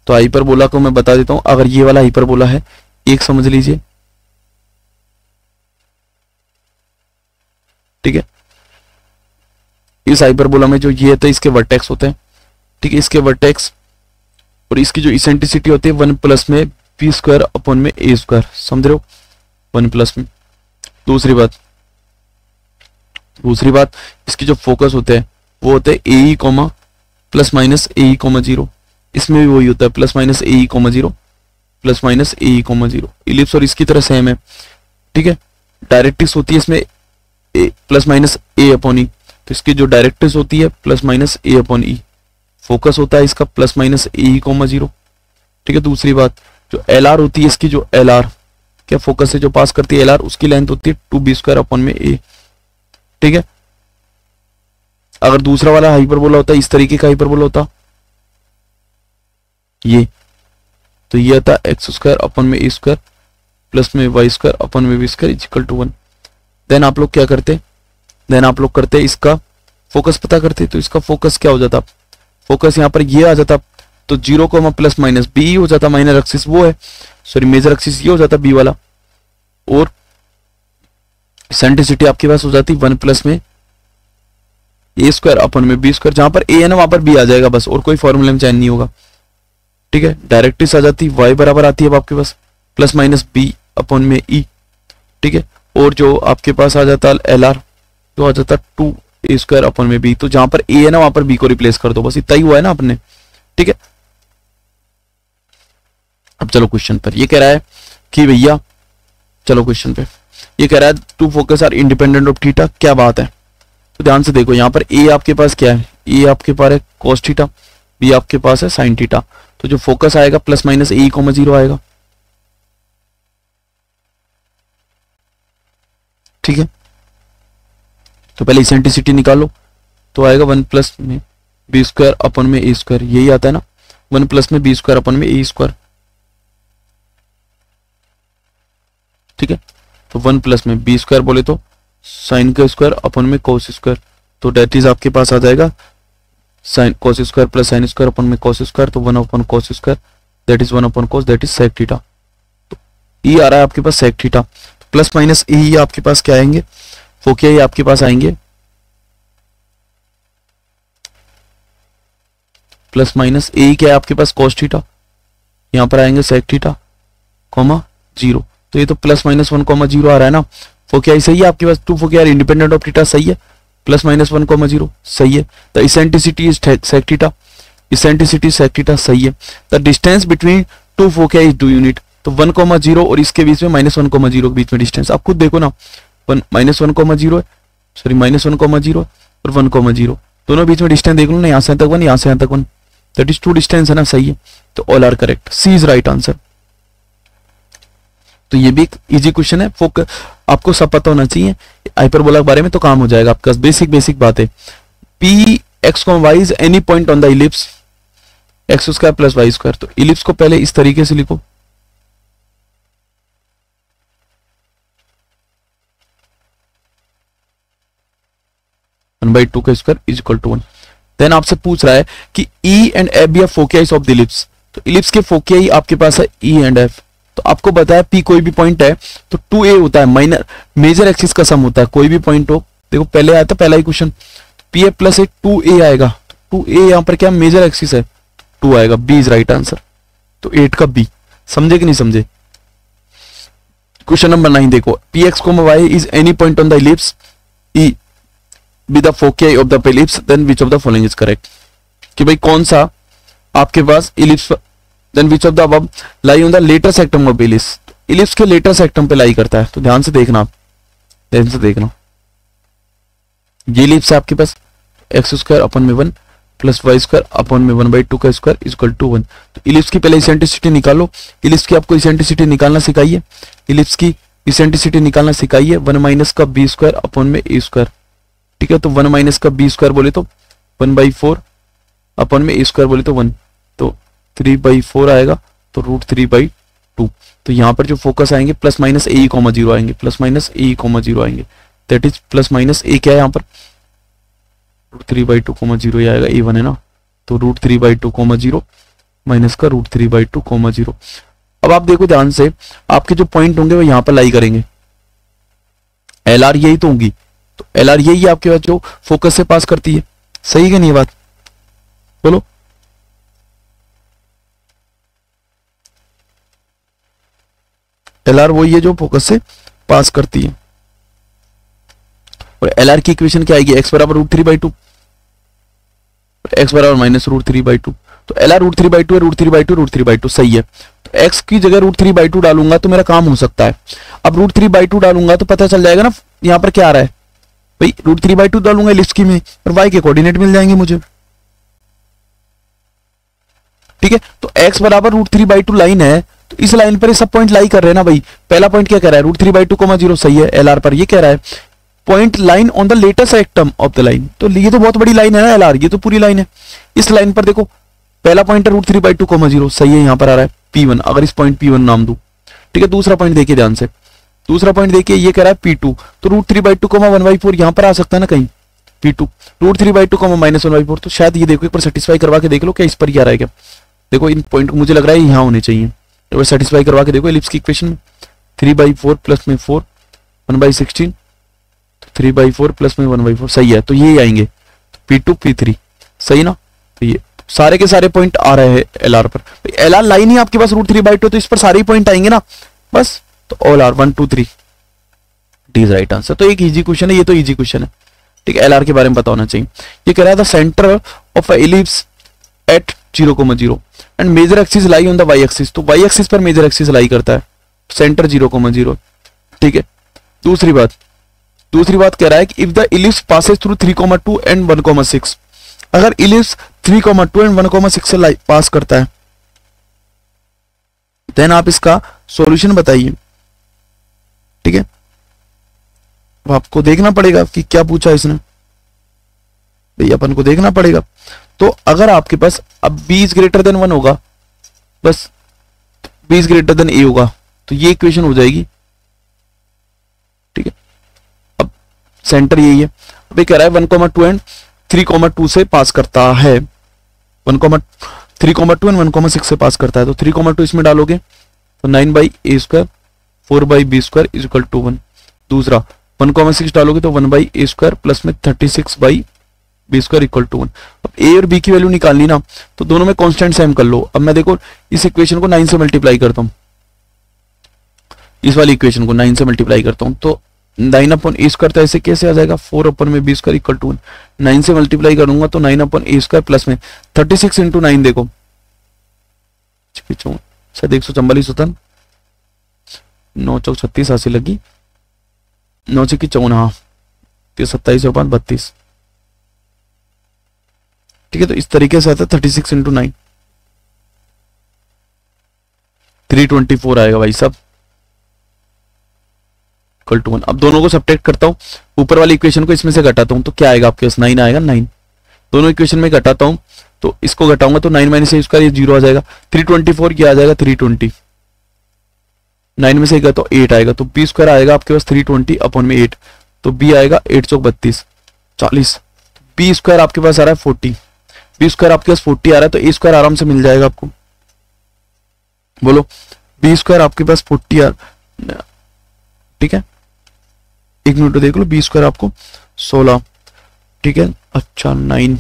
तो हाइपरबोला को मैं बता देता हूं। अगर ये वाला हाइपरबोला है, एक समझ लीजिए। ठीक है, इस हाइपरबोला में जो ये है तो इसके वर्टेक्स होते हैं। ठीक है, इसके वर्टेक्स और इसकी जो इसेंट्रिसिटी होती है 1 प्लस में बी स्क्वायर अपन में ए स्क्वायर, समझ रहे हो, 1 प्लस में। दूसरी बात इसकी जो फोकस होते हैं वो होते हैं ए ई कॉमा प्लस माइनस ए ई कॉमा 0, इसमें भी वही होता है प्लस माइनस ए ई कॉमा 0 प्लस माइनस ए ई कॉमा 0। इलिप्स और इसकी तरह सेम है। ठीक है, डायरेक्ट्रिक्स होती है इसमें ए प्लस माइनस ए अपॉन ई, तो इसकी जो डायरेक्ट्रिक्स होती है प्लस माइनस ए अपॉन ई, फोकस होता है इसका प्लस माइनस ए ई कॉमा 0। ठीक है, दूसरी बात जो एल आर होती है इसकी, जो एल आर क्या फोकस से जो पास करती है एल आर, उसकी लेंथ होती है 2b स्क्वायर अपॉन में ए। ठीक है, अगर दूसरा वाला हाइपरबोला होता है इस तरीके का हाइपरबोला होता ये, तो ये आता एक्स स्क्वायर अपन में ए स्क्वायर प्लस में वाई स्क्वायर अपन में b square is equal to 1। Then आप लोग क्या करते, इसका फोकस पता करते, तो इसका फोकस क्या हो जाता, फोकस यहाँ पर ये आ जाता, तो 0 को प्लस माइनस बी हो जाता, माइनर एक्सिस वो है, सॉरी मेजर एक्सिस ये हो जाता बी वाला, और सेंट्रिसिटी आपके पास हो जाती 1 प्लस में ए स्क्वायर अपन में बी स्क्वायर, जहां पर ए है ना वहां पर बी आ जाएगा बस, और कोई फॉर्मूले में चेंज नहीं होगा। ठीक है, डायरेक्ट्रिक्स आ जाती y बराबर आती है अब आपके पास प्लस माइनस बी अपन में ई। ठीक है, और जो आपके पास आ जाता एल आर, जो आ जाता 2a स्क्वायर अपन में बी, तो जहां पर a है ना वहां पर b को रिप्लेस कर दो, बस इतना ही हुआ है ना अपने। ठीक है, अब चलो क्वेश्चन पर। ये कह रहा है कि भैया, चलो क्वेश्चन पे ये कह रहा है 2 focus are independent of theta, क्या बात है। तो ध्यान से देखो, यहाँ पर a आपके पास क्या है, a आपके पास है cos थीटा, b आपके पास है sin थीटा, तो जो फोकस आएगा प्लस माइनस ए कॉमा 0 आएगा। ठीक है, तो पहले इसेंट्रिसिटी निकालो, तो आएगा 1 प्लस में बी स्क्वायर अपन में ए स्क्वायर, यही आता है ना, 1 प्लस में बी स्क्वायर अपन में ए स्क्वायर, ठीक है। तो 1 प्लस में बी स्क्वायर बोले तो साइन का स्क्वायर अपन में कोस स्क्वायर, तो डेट इज आपके पास आ जाएगा sine cos square plus sine square अपन में कोस स्क्वायर, तो 1 अपन कोस स्क्वायर दैट इज 1 अपन cos that is sec theta. तो ई आ रहा है आपके पास सेक थीटा, तो प्लस माइनस ई आपके पास क्या आएंगे, फोकिया आपके पास आएंगे प्लस माइनस ए क्या है आपके पास कोस थीटा, यहां पर आएंगे सेक थीटा कॉमा 0, तो ये तो प्लस माइनस 1 कॉमा 0 आ रहा है ना। फोकिया सही है आपके पास, 2 फोकिया इंडिपेंडेंट ऑफ थीटा सही है, प्लस माइनस 1 कॉमा 0 सही है। The eccentricity is sec theta, eccentricity sec theta सही है। The distance between 2 foci is 2 unit, तो 1 कॉमा 0 और इसके बीच में माइनस 1 कॉमा 0 के बीच में डिस्टेंस आप खुद देखो ना, माइनस 1 कॉमा 0 है, सॉरी माइनस 1 कॉमा 0 और 1 कॉमा 0 दोनों बीच में डिस्टेंस देख लो ना, यहाँ से यहाँ तक 1 यहाँ से यहाँ तक 1, दैट इज 2 डिस्टेंस है ना, सही है। तो all are correct, C is right answer. तो ये भी एक इजी क्वेश्चन है, आपको सब पता होना चाहिए हाइपरबोला के बारे में, तो काम हो जाएगा आपका। बेसिक बात है, P x Y is any point on the ellipse X square plus Y square. तो इलिप्स को पहले इस तरीके से लिखो, वन बाई टू का square is equal to 1। Then आपसे पूछ रहा है कि E and F B are foci of the ellipse, तो इलिप्स के फोकियाई आपके पास है ई एंड एफ। तो आपको बताया पी कोई भी पॉइंट है तो 2a होता है, माइनर मेजर एक्सिस का सम होता है, कोई भी पॉइंट हो। देखो पहले आया था पहला ही question, P F plus 2a आएगा, तो 2a यहां पर क्या मेजर एक्सिस है, 2 आएगा, बी इज राइट आंसर। तो 8 का बी, समझे कि नहीं समझे। क्वेश्चन नंबर 9 देखो, P x Y is any point on the ellipse E B the foci of the ellipse, then which of the following is correct. कि भाई कौन सा आपके पास ellipse, then which of the above lie on the latus rectum of ellipse, ellipse के latus rectum पे lie करता है। तो ध्यान से देखना आप, ध्यान से देखना, ये इलिप्स है आपके पास, एक्स स्क्वायर अपन में 1 प्लस वाई स्क्वायर अपन में 1 बाई 2 का स्क्वायर इज इक्वल टू 1। तो इलिप्स की पहले इसेंट्रिसिटी निकालो, इलिप्स की आपको इसेंट्रिसिटी निकालना सिखाइए, इलिप्स की इसेंट्रिसिटी निकालना सिखाइए, 1 माइनस का बी स्क्वायर अपन में ए स्क्वायर, ठीक है। तो 1 माइनस का बी स्क्वायर बोले तो 1/4 अपन में ए स्क्वायर बोले तो 1, तो 3/4 आएगा, तो √3/2। तो यहाँ पर जो फोकस आएंगे प्लस माइनस ए कॉमा 0 आएंगे, प्लस माइनस ए कॉमा 0 आएंगे, दैट इज प्लस माइनस ए क्या है यहाँ पर √3/2 0 ही आएगा, A1 है ना, तो √3/2 0 माइनस का √3/2 0। अब आप देखो ध्यान से, आपके जो पॉइंट होंगे वो यहाँ पर लाई करेंगे, एल आर यही तो होंगी, तो एल आर यही आपके पास जो फोकस से पास करती है, सही है नहीं बात, बोलो। एल आर वही है जो फोकस से पास करती है, और एल आर की इक्वेशन क्या आएगी, एक्स बराबर √3/2, एक्स बराबर माइनस √3/2। तो एल आर √3/2 है, √3/2 सही है। तो एक्स की जगह √3/2 डालूंगा तो मेरा काम हो सकता है। अब √3/2 डालूंगा तो पता चल जाएगा ना यहाँ पर क्या आ रहा है, भाई √3/2 डालूंगा लिस्ट की में, और वाई के कोऑर्डिनेट मिल जाएंगे मुझे, ठीक है। तो एक्स बराबर √3/2 लाइन है, तो इस लाइन पर ये सब पॉइंट लाई कर रहे हैं ना भाई। पहला पॉइंट क्या कह रहा है, √3/2 0 सही है, एल आर पर ये कह रहा है point line on the latus rectum of the line. तो ये तो बहुत बड़ी लाइन है ना एल आर, ये तो पूरी लाइन है। इस लाइन पर देखो पहला पॉइंट है √3/2 0 सही है, यहाँ पर आ रहा है P1, अगर इस पॉइंट P1 नाम दूं, ठीक है। दूसरा पॉइंट देखिए ध्यान से, दूसरा पॉइंट देखिए ये कह रहा है P2, तो √3/2 1/4 यहाँ पर आ सकता है ना कहीं, P2 √3/2 -1/4। तो शायद ये देखो एक बार सेटिस्फाई करवा के देख लो क्या इस पर ही आ रहा है क्या। देखो इन पॉइंट को मुझे लग रहा है यहाँ होने चाहिए, तो सेटिस्फाई करवा के देखो एलिप्स की इक्वेशन में 3/4 प्लस में 4 1/16, 3/4 प्लस में 1/4 सही है। तो ये आएंगे P2 P3 सही ना। तो ये सारे के सारे पॉइंट आ रहे हैं एल आर पर, एल आर लाइन ही आपके पास √3/2, तो इस पर सारे ही पॉइंट आएंगे ना बस। तो all are 1 2 3 D is right answer. तो एक इजी क्वेश्चन है, ये तो इजी क्वेश्चन है, ठीक है। एल आर के बारे में पता होना चाहिए। ये कह रहा था centre of a ellipse at 0,0 and major axis lie on the y axis, तो वाई एक्सिस पर मेजर एक्सिस लाई करता है, सेंटर 0,0, ठीक है। दूसरी बात कह रहा है कि if the ellipse passes through 3,2 and 1,6, अगर इलिप्स 3,2 एंड 1,6 से पास करता है, देन आप इसका सॉल्यूशन बताइए, ठीक है। आपको देखना पड़ेगा कि क्या पूछा इसने, भैया अपन को देखना पड़ेगा। तो अगर आपके पास अब b इज ग्रेटर देन 1 होगा, बस b is greater than a होगा, तो ये इक्वेशन हो जाएगी। ठीक है, अब सेंटर यही है। अब ये कह रहा है 1,2 एंड 3,2 से पास करता है, 3,2 एंड 1,6 से पास करता है। तो 3,2 इसमें डालोगे तो 9/a², 4/b² is equal to 1। दूसरा 1,6 डालोगे तो 1/a² प्लस में 36/b² इक्वल टू 1। अब a और b की वैल्यू निकालनी ना, तो दोनों में कांस्टेंट सेम कर लो। अब मैं देखो इस इक्वेशन को 9 से मल्टीप्लाई करता हूं, इस वाली इक्वेशन को 9 से मल्टीप्लाई करता हूं, तो 9/a² तो ऐसे कैसे आ जाएगा, 4/b² इक्वल टू 1। 9 से मल्टीप्लाई करूंगा तो 9/a² प्लस में 36 इंटू 9 देखो शायद 144 होता है, 9 चौक 36 80 लगी, 9 से 54, हाँ 27 और 5 32। ठीक है, तो इस तरीके से आता है 36 इंटू 9, 324 आएगा भाई सब इक्वल टू 1। अब दोनों को सब्ट्रैक्ट करता हूं, ऊपर वाली इक्वेशन को इसमें से घटाता हूं, तो क्या आएगा आपके पास 9 आएगा। 9 दोनों इक्वेशन में घटाता हूं, तो इसको घटाऊंगा तो 9 माइनस a², ये 0 आ जाएगा। 324 ये आ जाएगा 320, 9 में से गया तो 8 आएगा, तो b² आएगा आपके पास 320/8, तो b आएगा 8 चौक 32 40, b² आपके पास आ रहा है 40, b² आपके पास 40 आ रहा है, तो a² आराम से मिल जाएगा आपको। बोलो b² आपके पास 40 आ, ठीक है, एक मिनट देख लो, b² आपको 16, ठीक है, अच्छा 9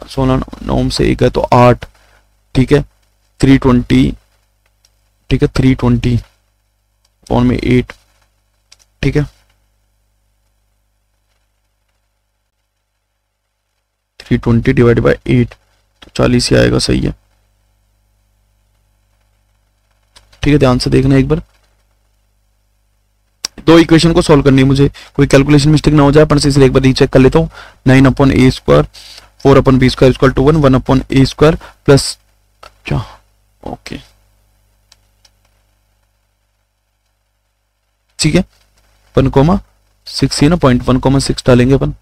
16 9 से 1 है तो 8, ठीक है, 320, ठीक है, 320 पॉन में 8, ठीक है, 320 डिवाइड बाय 8 तो 40 ही आएगा, सही है। ठीक है, ध्यान से देखना एक बार, दो इक्वेशन को सॉल्व करनी है मुझे, कोई कैलकुलेशन मिस्टेक ना हो जाए, पर इसलिए एक बार रीचेक कर लेता हूँ। 9/a², 4/b² equal to 1, 1/a² plus, अच्छा ओके, ठीक है, 1,6 है ना, 1,6 डालेंगे अपन।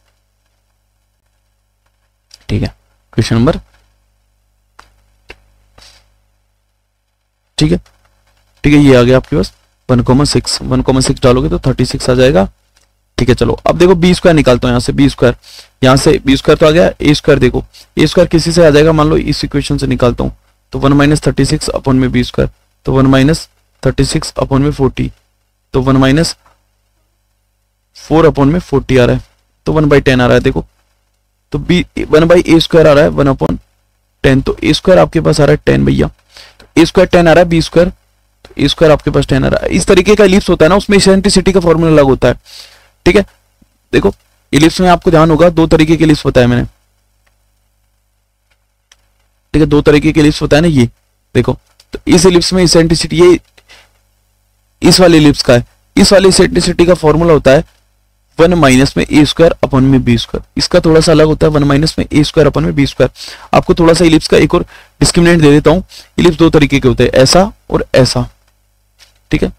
ठीक है, क्वेश्चन नंबर, ठीक है, ठीक है, ये आ गया आपके पास 1,6 डालोगे तो 36 आ जाएगा। ठीक है, चलो अब देखो b² निकालता हूं, यहाँ से b², यहाँ से b² तो आ गया, a² देखो, a² किसी से आ जाएगा, मान लो इस इक्वेशन से निकालता हूं, तो 1 - 36 अपॉन में b², तो 1 - 36 अपॉन में 40, तो 1 - 4 अपॉन में 40 आ रहा है, तो 1/10 आ रहा है। देखो तो b 1/a² आ रहा है 1/10, तो a² आपके पास आ रहा है 10 भैया, तो a² 10 आ रहा है, b² तो a² आपके पास 10 आ रहा है। इस तरीके का इलिप्स होता है ना, उसमें इसेंट्रिसिटी का फॉर्मूला अलग होता है। ठीक है, देखो इलिप्स में आपको ध्यान होगा, दो तरीके के इलिप्स बताया मैंने। ठीक है, दो तरीके के इलिप्स बताया ना, ये देखो, तो इस इलिप्स में इसेंट्रिसिटी, ये इस वाले इलिप्स का है, इस वाले इसेंट्रिसिटी का फॉर्मूला होता है 1 माइनस में a² अपॉन में b²। इसका थोड़ा सा अलग होता है, 1 माइनस में a² अपॉन में b²। आपको थोड़ा सा इलिप्स का एक और डिस्क्रिमिनेंट दे देता हूं। इलिप्स दो तरीके के होते हैं, ऐसा और ऐसा। ठीक है,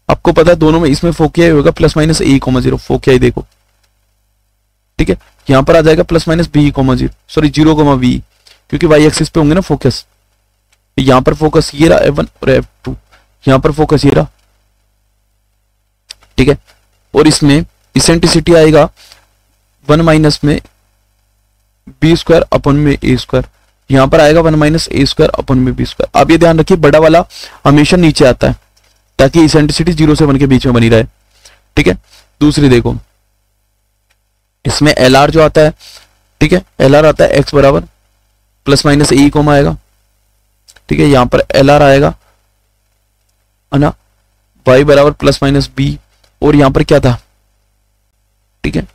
आपको पता है दोनों में, इसमें फोकिया ही होगा +-a, 0 फोकिया ही देखो। ठीक है, यहां पर आ जाएगा +-b, 0, 0, क्योंकि y एक्सिस पे होंगे ना फोकस। यहां पर फोकस ये रहा F1 और F2, यहां पर फोकस ये रहा। ठीक है, और इसमें इसेंट्रिसिटी आएगा 1 माइनस में b² अपॉन में a², यहां पर आएगा 1 - a² अपॉन में b²। आप ये ध्यान रखिए, बड़ा वाला हमेशा नीचे आता है ताकि इसेंट्रिसिटी 0 से 1 के बीच में बनी रहे। ठीक है, दूसरी देखो, इसमें LR जो आता है, ठीक है, LR आता है x बराबर +-a आएगा। ठीक है, यहां पर LR आएगा है ना, y बराबर +-b, और यहां पर क्या था, ठीक है,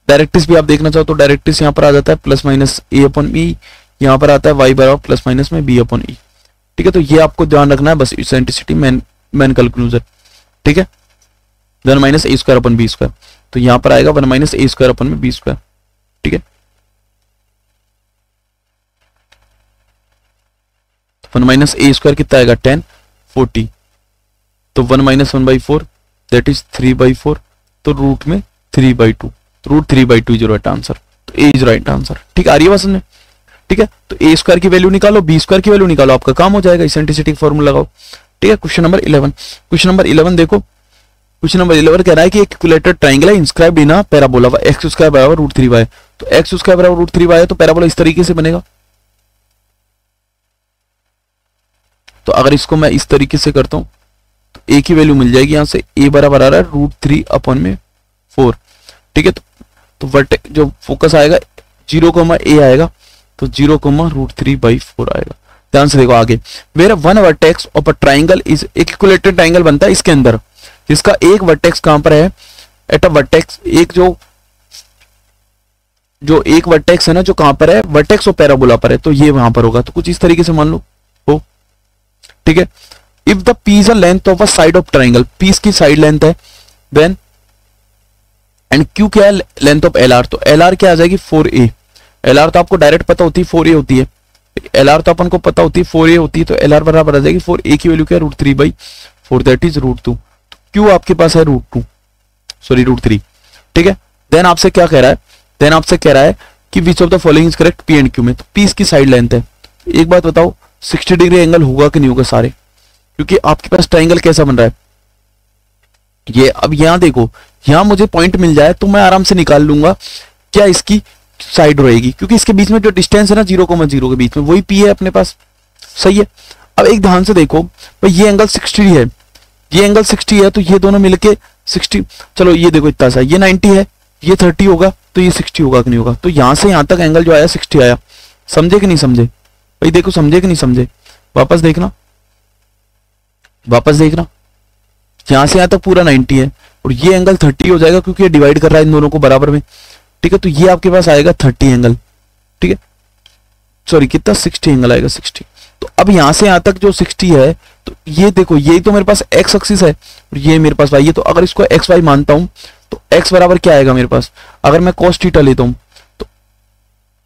डायरेक्ट्रिक्स भी आप देखना चाहो तो डायरेक्ट्रिक्स यहां पर आ जाता है +-a/e, यहां पर आता है y बराबर +-b/e। ठीक है, तो ये आपको ध्यान रखना है बस, इसेंट्रिसिटी मेन कंक्लूजन। ठीक है, 1 - a² अपॉन b², तो यहां पर आएगा 1 - a² अपॉन में b²। ठीक है, 1 - a² कितना आएगा 10, 40, तो 1 - 1/4 दैट इज 3/4, तो रूट में 3/2, तो रूट 3/2 जो राइट आंसर। तो ए इज राइट आंसर। ठीक, आ रही है बात समझ? ठीक है, तो ए स्क्वायर की वैल्यू निकालो, बी स्क्वायर की वैल्यू निकालो, आपका काम हो जाएगा, इसेंट्रिसिटी फॉर्मूला लगाओ। ठीक है, क्वेश्चन नंबर 11। क्वेश्चन नंबर 11 देखो, क्वेश्चन नंबर 11 कह रहा है कि एक इक्विलेटरल ट्रायंगल है inscribed in a parabola x square बराबर √3y। तो एक्स स्क्वायर बराबर √3y है तो पैराबोला इस तरीके से बनेगा। तो अगर इसको मैं इस तरीके से करता हूं तो ए की वैल्यू मिल जाएगी, यहां से ए बराबर आ रहा है √3/4। ठीक है, तो वर्टेक्स जो फोकस आएगा 0, a आएगा, तो 0, √3/4 आएगा। ध्यान से देखो आगे, where one vertex of a triangle is, एक इक्विलेटरल ट्राइंगल बनता है इसके अंदर, जिसका एक वर्टेक्स कहां पर है, एट अ वर्टेक्स, एक जो एक वर्टेक्स है ना, जो कहां पर है, वर्टेक्स ऑफ पैराबोला पर है, तो ये वहां पर होगा। तो कुछ इस तरीके से मान लो हो। ठीक है, if the P is a length of a side of triangle, P इसकी साइड लेंथ है, देन एंड क्यू क्या है, लेंथ ऑफ एल आर, तो एल आर क्या आ जाएगी 4a। एल आर तो आपको डायरेक्ट पता होती है 4a होती है, एल आर तो अपन को पता होती है 4a होती है, तो एल आर बराबर आ जाएगी 4a की वैल्यू क्या है √3/4, दैट इज √2। क्यू आपके पास है √3। ठीक है, देन आपसे क्या कह रहा है, देन आपसे कह रहा है कि विच of the following is correct P and Q में, तो पी इसकी साइड लेंथ है। एक बात बताओ 60 डिग्री एंगल होगा कि नहीं होगा सारे, क्योंकि आपके पास ट्राइंगल कैसा बन रहा है ये। अब यहां देखो, यहां मुझे पॉइंट मिल जाए तो मैं आराम से निकाल लूंगा क्या इसकी साइड रहेगी, क्योंकि इसके बीच में जो डिस्टेंस है ना 0,0 के बीच में, वही पी है अपने पास। सही है, अब एक ध्यान से देखो भाई, ये एंगल 60 है, ये एंगल 60 है, तो ये दोनों मिलके 60, चलो ये देखो इतना सा, ये 90 है, ये 30 होगा, तो ये 60 होगा कि नहीं होगा। तो यहां से यहां तक एंगल जो आया 60 आया। समझे कि नहीं समझे भाई? देखो समझे कि नहीं समझे, वापस देखना, वापस देखना, यहां से यहां तक पूरा 90 है और ये एंगल 30 हो जाएगा, क्योंकि ये डिवाइड कर रहा है इन दोनों को बराबर में। ठीक है, तो ये आपके पास आएगा 30 एंगल। ठीक है, सॉरी कितना 60 एंगल आएगा 60। तो अब यहां से यहां तक जो 60 है, तो ये देखो, यही तो मेरे पास एक्स एक्सिस है और ये मेरे पास वाई है। तो अगर इसको एक्स वाई मानता हूं तो एक्स बराबर क्या आएगा मेरे पास, अगर मैं cos थीटा लेता हूं तो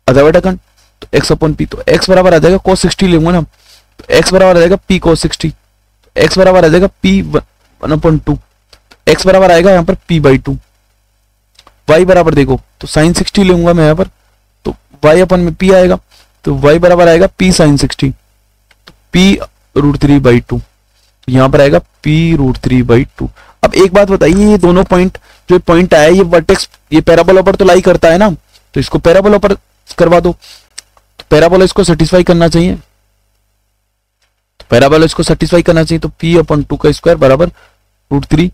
आधा बटा कन, तो x/p, तो x बराबर आ जाएगा cos 60 लूंगा ना, तो x बराबर आ जाएगा p cos 60, x बराबर आ जाएगा p 1/2, x बराबर आएगा यहाँ पर p/2। y बराबर देखो तो sin 60 लूंगा मैं यहाँ पर, तो y/p आएगा, तो y बराबर आएगा p sin 60, तो p √3/2, यहाँ पर आएगा p √3/2। अब एक बात बताइए, ये दोनों पॉइंट, जो पॉइंट आया ये वर्टेक्स, ये पैराबोला पर तो लाई करता है ना, तो इसको पैराबोला पर करवा दो, तो पैराबोला इसको सेटिस्फाई करना चाहिए, तो पैराबोला इसको सेटिस्फाई करना चाहिए, तो p/2 का स्क्वायर बराबर √3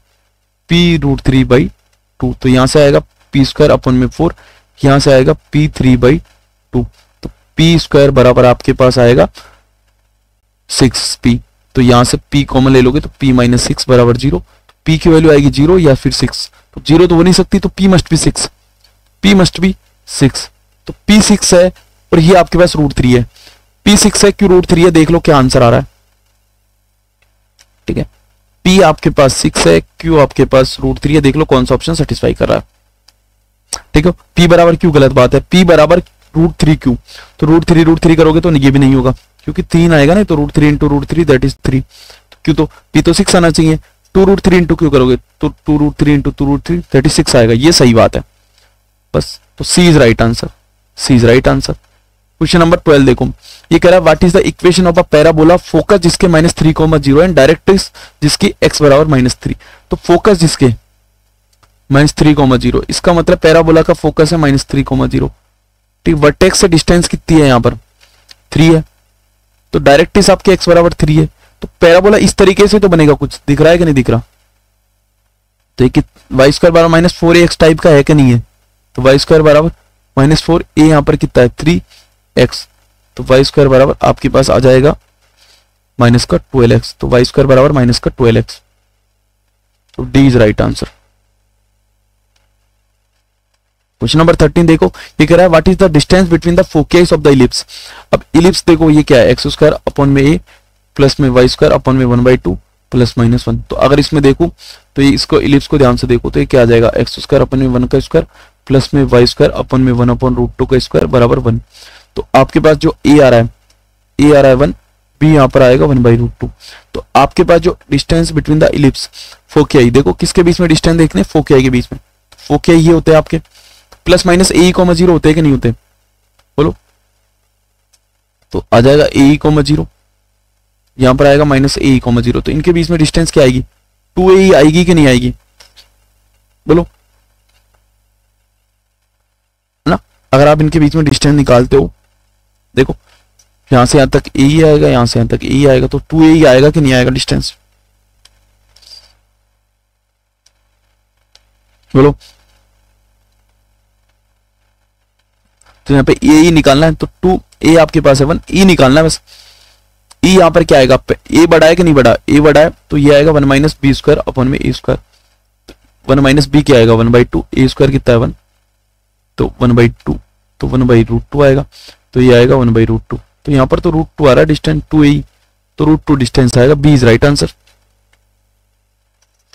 p √3/2, तो यहां से आएगा p²/4, यहां से आएगा p 3/2, तो p² बराबर आपके पास आएगा 6p, तो यहां से p कॉमन ले लोगे तो p - 6 बराबर 0, p की वैल्यू आएगी 0 या फिर 6, तो 0 तो हो नहीं सकती, तो p must be 6, p must be 6, तो p 6 है और ये आपके पास √3 है, p 6 है क्यों √3 है, देख लो क्या आंसर आ रहा है। ठीक है, p आपके पास 6 है, q आपके पास √3 है, देख लो कौन सा ऑप्शन सेटिस्फाई कर रहा है। ठीक है, p बराबर q गलत बात है, p बराबर √3q, तो √3 करोगे तो ये भी नहीं होगा, क्योंकि 3 आएगा ना, तो √3 × √3 दैट इज 3, क्यों तो p तो 6 आना चाहिए, 2√3 × q करोगे तो 2√3 × 2√3 दैट इज 6 आएगा, ये सही बात है बस। तो c is right answer, c is right answer. Question number 12 देखो, ये कह रहा है what is the equation of a parabola focus जिसके -3,0 एंड डायरेक्ट्रिक्स जिसकी x बराबर -3, तो फोकस जिसके -3,0, इसका मतलब पैराबोला का फोकस है -3,0। ठीक, वर्टेक्स से डिस्टेंस कितनी है यहाँ पर 3 है, तो डायरेक्ट्रिक्स आपके x बराबर 3 है, तो पैराबोला इस तरीके से तो बनेगा, कुछ दिख रहा है कि नहीं दिख रहा, तो ये y² बराबर -4ax टाइप का है कि नहीं है, तो y² बराबर -4a, यहाँ पर कितना है 3x, तो y² बराबर आपके पास आ जाएगा -12x, तो y² बराबर -12x, तो d is right answer. Question number 13 देखो, ये कह रहा है what is the distance between the foci of the ellipse. अब इलिप्स देखो ये क्या है, x² प्लस में y² 1/2 +- 1, तो अगर इसमें देखो तो ये इसको इलिप्स को ध्यान से देखो तो ये क्या आ जाएगा, x² 1 का स्क्वायर प्लस में y² 1/√2 का स्क्वायर बराबर 1, तो आपके पास जो a आ रहा है, a आ रहा है 1, b यहाँ पर आएगा 1/√2, तो आपके पास जो डिस्टेंस बिटवीन द इलिप्स फोकियाई, देखो किसके बीच में डिस्टेंस देखने, फोकियाई के बीच में, फोकियाई ये होते हैं आपके, प्लस माइनस ए कॉमा जीरो होते हैं कि नहीं होते, बोलो। तो आ जाएगा ए कॉमा जीरो, यहां पर आएगा माइनस ए कॉमा जीरो, तो इनके बीच में डिस्टेंस क्या आएगी, 2a आएगी कि नहीं आएगी, बोलो ना। अगर आप इनके बीच में डिस्टेंस निकालते हो, देखो यहां से यहां तक ए आएगा, यहां से यहां तक ए आएगा, तो 2a आएगा कि नहीं आएगा डिस्टेंस, बोलो। तो यहाँ पे ए निकालना है, तो 2a आपके पास है 1, e निकालना है बस। e यहाँ पर क्या आएगा, a बड़ा है कि नहीं बड़ा, a बड़ा है, तो ये आएगा 1 माइनस बी स्क्वायर अपॉन में ए स्क्वायर। 1 माइनस बी क्या आएगा 1/2, ए स्क्वायर कितना है 1, तो 1/2, तो 1/√2 आएगा, तो ये आएगा 1/√2। तो यहाँ पर तो √2 आ रहा है डिस्टेंस 2a, तो √2 डिस्टेंस आएगा, बी इज राइट आंसर।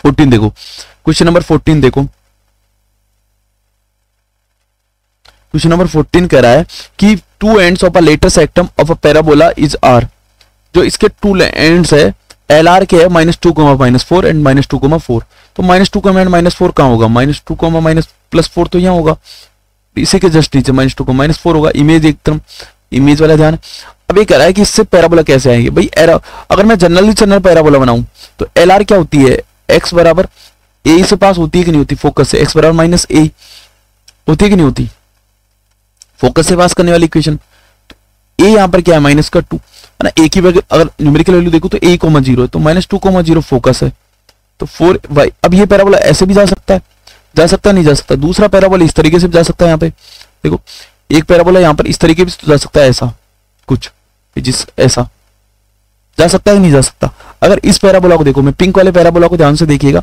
14 देखो, क्वेश्चन नंबर 14 देखो, क्वेश्चन नंबर 14 कह रहा है कि two ends of a latus rectum of a parabola is are, जो इसके टू एंड्स है एल आर के है -2, -4 एंड -2, 4। तो -2, -4 कहाँ होगा, -2, +4 तो यहाँ होगा, इसी के जस्ट नीचे -2, -4 होगा। इमेज एकदम इमेज वाला ध्यान। अब ये कह रहा है कि इससे पैराबोला कैसे आएंगे भाई, अगर मैं जनरल पैराबोला बनाऊं तो एल आर क्या होती है, x बराबर ए से पास होती है कि नहीं होती, फोकस से, x बराबर -a होती है कि नहीं होती, फोकस से पास करने वाली इक्वेशन। तो a यहाँ पर क्या है -2 है ना, a की वैल्यू अगर न्यूमेरिकल वैल्यू देखो तो a, 0 है, तो -2, 0 फोकस है, तो 4y। अब ये पैराबोला ऐसे भी जा सकता है, नहीं जा सकता। दूसरा पैराबोला इस तरीके से भी जा सकता है, यहाँ पे देखो एक पैराबोला यहाँ पर इस तरीके से जा सकता है, ऐसा कुछ जिस ऐसा जा सकता है, नहीं जा सकता। अगर इस पैराबोला को देखो, मैं पिंक वाले पैराबोला को ध्यान से देखिएगा,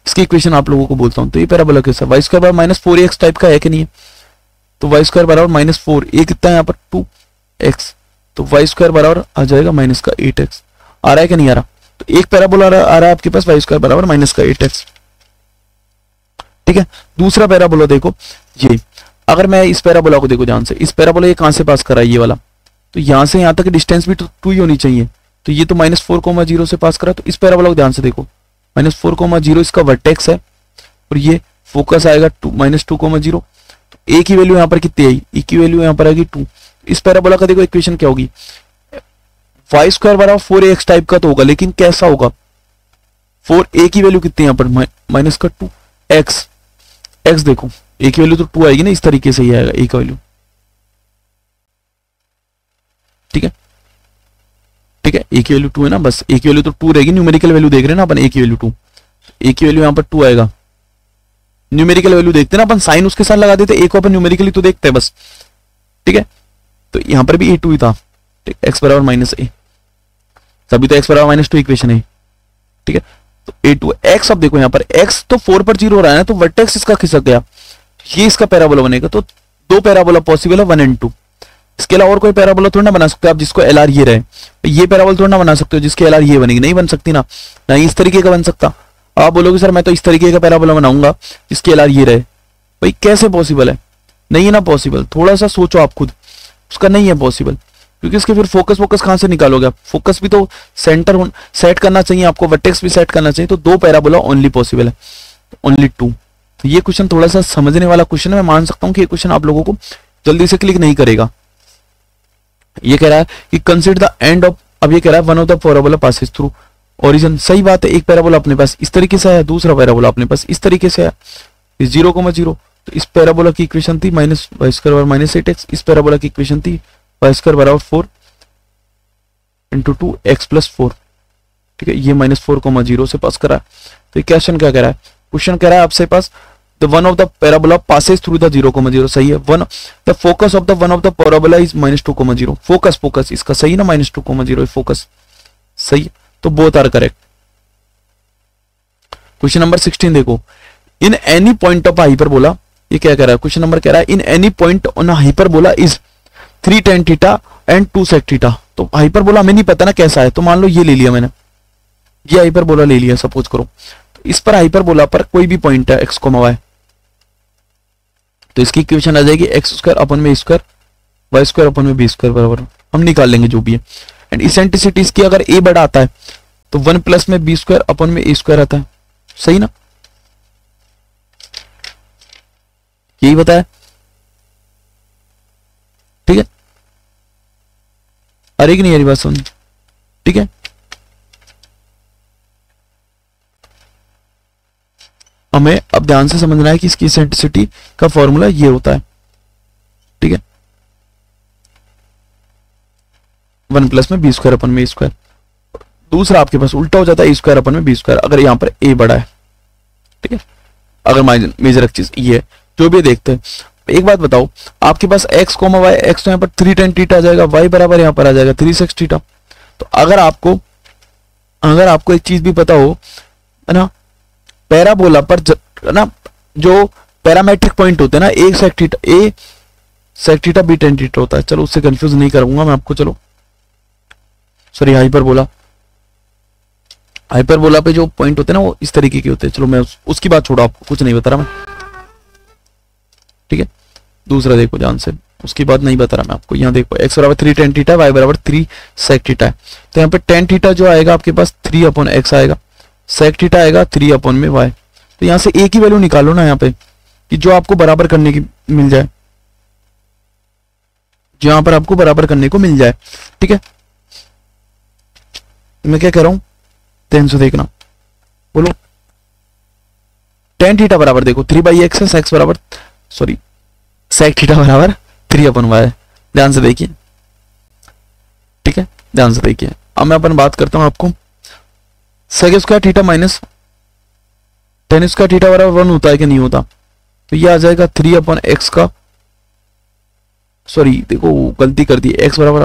इसकी इक्वेशन आप लोगों को बोलता हूं। तो ये पैराबोला कैसा, y स्क्वायर बराबर -4x टाइप का है कि नहीं है, तो y स्क्वायर बराबर -4, ये कितना है यहाँ पर 2x, तो y स्क्वायर बराबर आ जाएगा -8x। आ रहा है कि नहीं आ रहा, तो एक पैराबोला आ रहा है आपके पास y स्क्वायर बराबर -8x, ठीक है। दूसरा पैराबोला देखो, ये अगर मैं इस पैराबोला को देखो ध्यान से, इस पैराबोला ये कहां से पास कर रहा है, ये वाला, तो यहां से यहां तक डिस्टेंस भी 2 ही होनी चाहिए, तो ये तो -4, 0 से पास करा। तो इस पैराबोला को ध्यान से देखो, -4, 0 इसका वर्टेक्स है, और ये फोकस आएगा -2, 0। तो ए की वैल्यू यहाँ पर कितनी आई, ई की वैल्यू यहाँ पर आएगी 2। इस पैराबोला का देखो इक्वेशन क्या होगी, y स्क्वायर बराबर 4ax टाइप का तो होगा, लेकिन कैसा होगा, 4a की वैल्यू कितनी यहाँ पर -2x, x देखो a की वैल्यू तो 2 आएगी ना, इस तरीके से ही आएगा a का वैल्यू, ठीक है, ठीक है। a की वैल्यू 2 है ना, बस a की वैल्यू तो 2 रहेगी, न्यूमेरिकल वैल्यू देख रहे हैं ना अपन, a की वैल्यू 2, a की वैल्यू यहाँ पर 2 आएगा। न्यूमेरिकल वैल्यू देखते हैं ना अपन, साइन उसके साथ लगा देते, a को अपन न्यूमेरिकली तो देखते हैं बस, ठीक है। तो यहाँ पर भी a2 ही था, ठीक, x बराबर -a, तभी तो x बराबर -2 इक्वेशन है, ठीक है। तो a2 x, अब देखो यहाँ पर x तो 4 पर 0 हो रहा है ना, तो वर्टेक्स इसका खिसक गया, ये इसका पैराबोला बनेगा। तो 2 पैराबोला पॉसिबल है, 1 and 2। इसके अलावा और कोई पैराबोला थोड़ा ना बना सकते आप जिसको एल आर ये रहे, ये पैराबोला थोड़ा ना बना सकते हो जिसके एल आर ये बनेगी, नहीं बन सकती ना, ना इस तरीके का बन सकता। आप बोलोगे सर मैं तो इस तरीके का पैराबोला बनाऊंगा जिसके एल आर ये रहे, भाई कैसे पॉसिबल है, नहीं है ना पॉसिबल। थोड़ा सा सोचो आप खुद, उसका नहीं है पॉसिबल, क्योंकि इसके फिर फोकस कहां से निकालोगे आप, फोकस भी तो सेंटर सेट करना चाहिए आपको, वर्टेक्स भी सेट करना चाहिए, तो 2 पैराबोला ओनली पॉसिबल है, ओनली 2। तो ये क्वेश्चन थोड़ा सा समझने वाला क्वेश्चन है, मैं मान सकता हूं कि ये क्वेश्चन आप लोगों को जल्दी से क्लिक नहीं करेगा। ये कह रहा है कि कंसीडर द एंड ऑफ, अब ये कह रहा है one of the parabola passes through origin, सही बात है। एक पैराबोला अपने पास इस तरीके से है, दूसरा पैराबोला अपने पास इस तरीके से है, 0,0। तो इस पैराबोला की इक्वेशन थी -y स्क्वायर बराबर -8x, इस पैराबोला की इक्वेशन थी y स्क्वायर बराबर 4 × 2x + 4, ठीक है। ये -4,0 से पास करा है। तो क्वेश्चन क्या कह रहा है, क्वेश्चन कह रहा है आपसे pass the one of the parabola passes through the 0,0, सही है। The focus of the one of the parabola is -2,0, focus इसका सही है ना, -2,0 फोकस सही है, तो both are correct. Question number 16 देखो, in any point of hyperbola, ये क्या कह रहा है, क्वेश्चन नंबर कह रहा है इन any point on hyperbola is 3 tan theta and 2 sec theta. तो हाइपरबोला हमें नहीं पता ना कैसा है, तो मान लो ये ले लिया मैंने, ये हाइपरबोला ले लिया सपोज करो, तो इस पर हाइपरबोला पर कोई भी पॉइंट है x, y, तो इसकी इक्वेशन आ जाएगी x² अपन में a², y² अपन में b² बराबर, हम निकाल लेंगे जो भी है। एंड इसेंट्रिसिटी इसकी अगर a बड़ा आता है तो 1 प्लस में b² अपन में a² आता है, सही ना, यही बताया। ठीक है, आ रही कि नहीं आ रही बात समझ? ठीक है, हमें अब ध्यान से समझना है कि इसकी इसेंट्रिसिटी का फॉर्मूला ये होता है। ठीक है, 1 प्लस में बी स्क्वायर अपन में ए स्क्वायर। दूसरा आपके पास उल्टा हो जाता है ए स्क्वायर अपन में बी स्क्वायर, अगर यहाँ पर ए बड़ा है। ठीक है, अगर मेजर चीज ये है, जो भी देखते हैं। एक बात बताओ, आपके पास x कोमा वाई, एक्स तो यहाँ पर 3 tan थीटा आ जाएगा, y बराबर यहाँ पर आ जाएगा 3 sec थीटा। तो अगर आपको एक चीज भी पता हो, है ना, पैराबोला पर है ना जो पैरामेट्रिक पॉइंट होते हैं ना, a sec theta b tan theta होता है। चलो उससे कंफ्यूज नहीं करूंगा मैं आपको। चलो सॉरी, हाइपरबोला पे जो पॉइंट होते हैं ना वो इस तरीके के होते हैं। चलो मैं उसकी बात छोड़ो, आपको कुछ नहीं बता रहा मैं। ठीक है, दूसरा देखो ध्यान से, उसकी बात नहीं बता रहा मैं आपको। यहाँ देखो x बराबर 3 tan थीटा, y बराबर 3 sec थीटा है। तो यहाँ पे tan थीटा जो आएगा आपके पास 3 अपॉन x आएगा, sec थीटा आएगा 3 अपॉन में y। तो यहाँ से a की वैल्यू निकालो ना यहाँ पे, कि जो आपको बराबर करने की मिल जाए, जो यहाँ पर आपको बराबर करने को मिल जाए। ठीक है, मैं क्या कह रहा हूं, ध्यान से देखना, बोलो। tan थीटा बराबर देखो 3/x है, sec बराबर सॉरी sec थीटा बराबर 3 अपन y है। ध्यान से देखिए, ठीक है, ध्यान से देखिए। अब मैं अपन बात करता हूं आपको, sec square theta minus tan square theta बराबर 1 होता है कि नहीं होता? तो ये आ जाएगा 3 अपॉन x का, सॉरी देखो गलती कर दी, x बराबर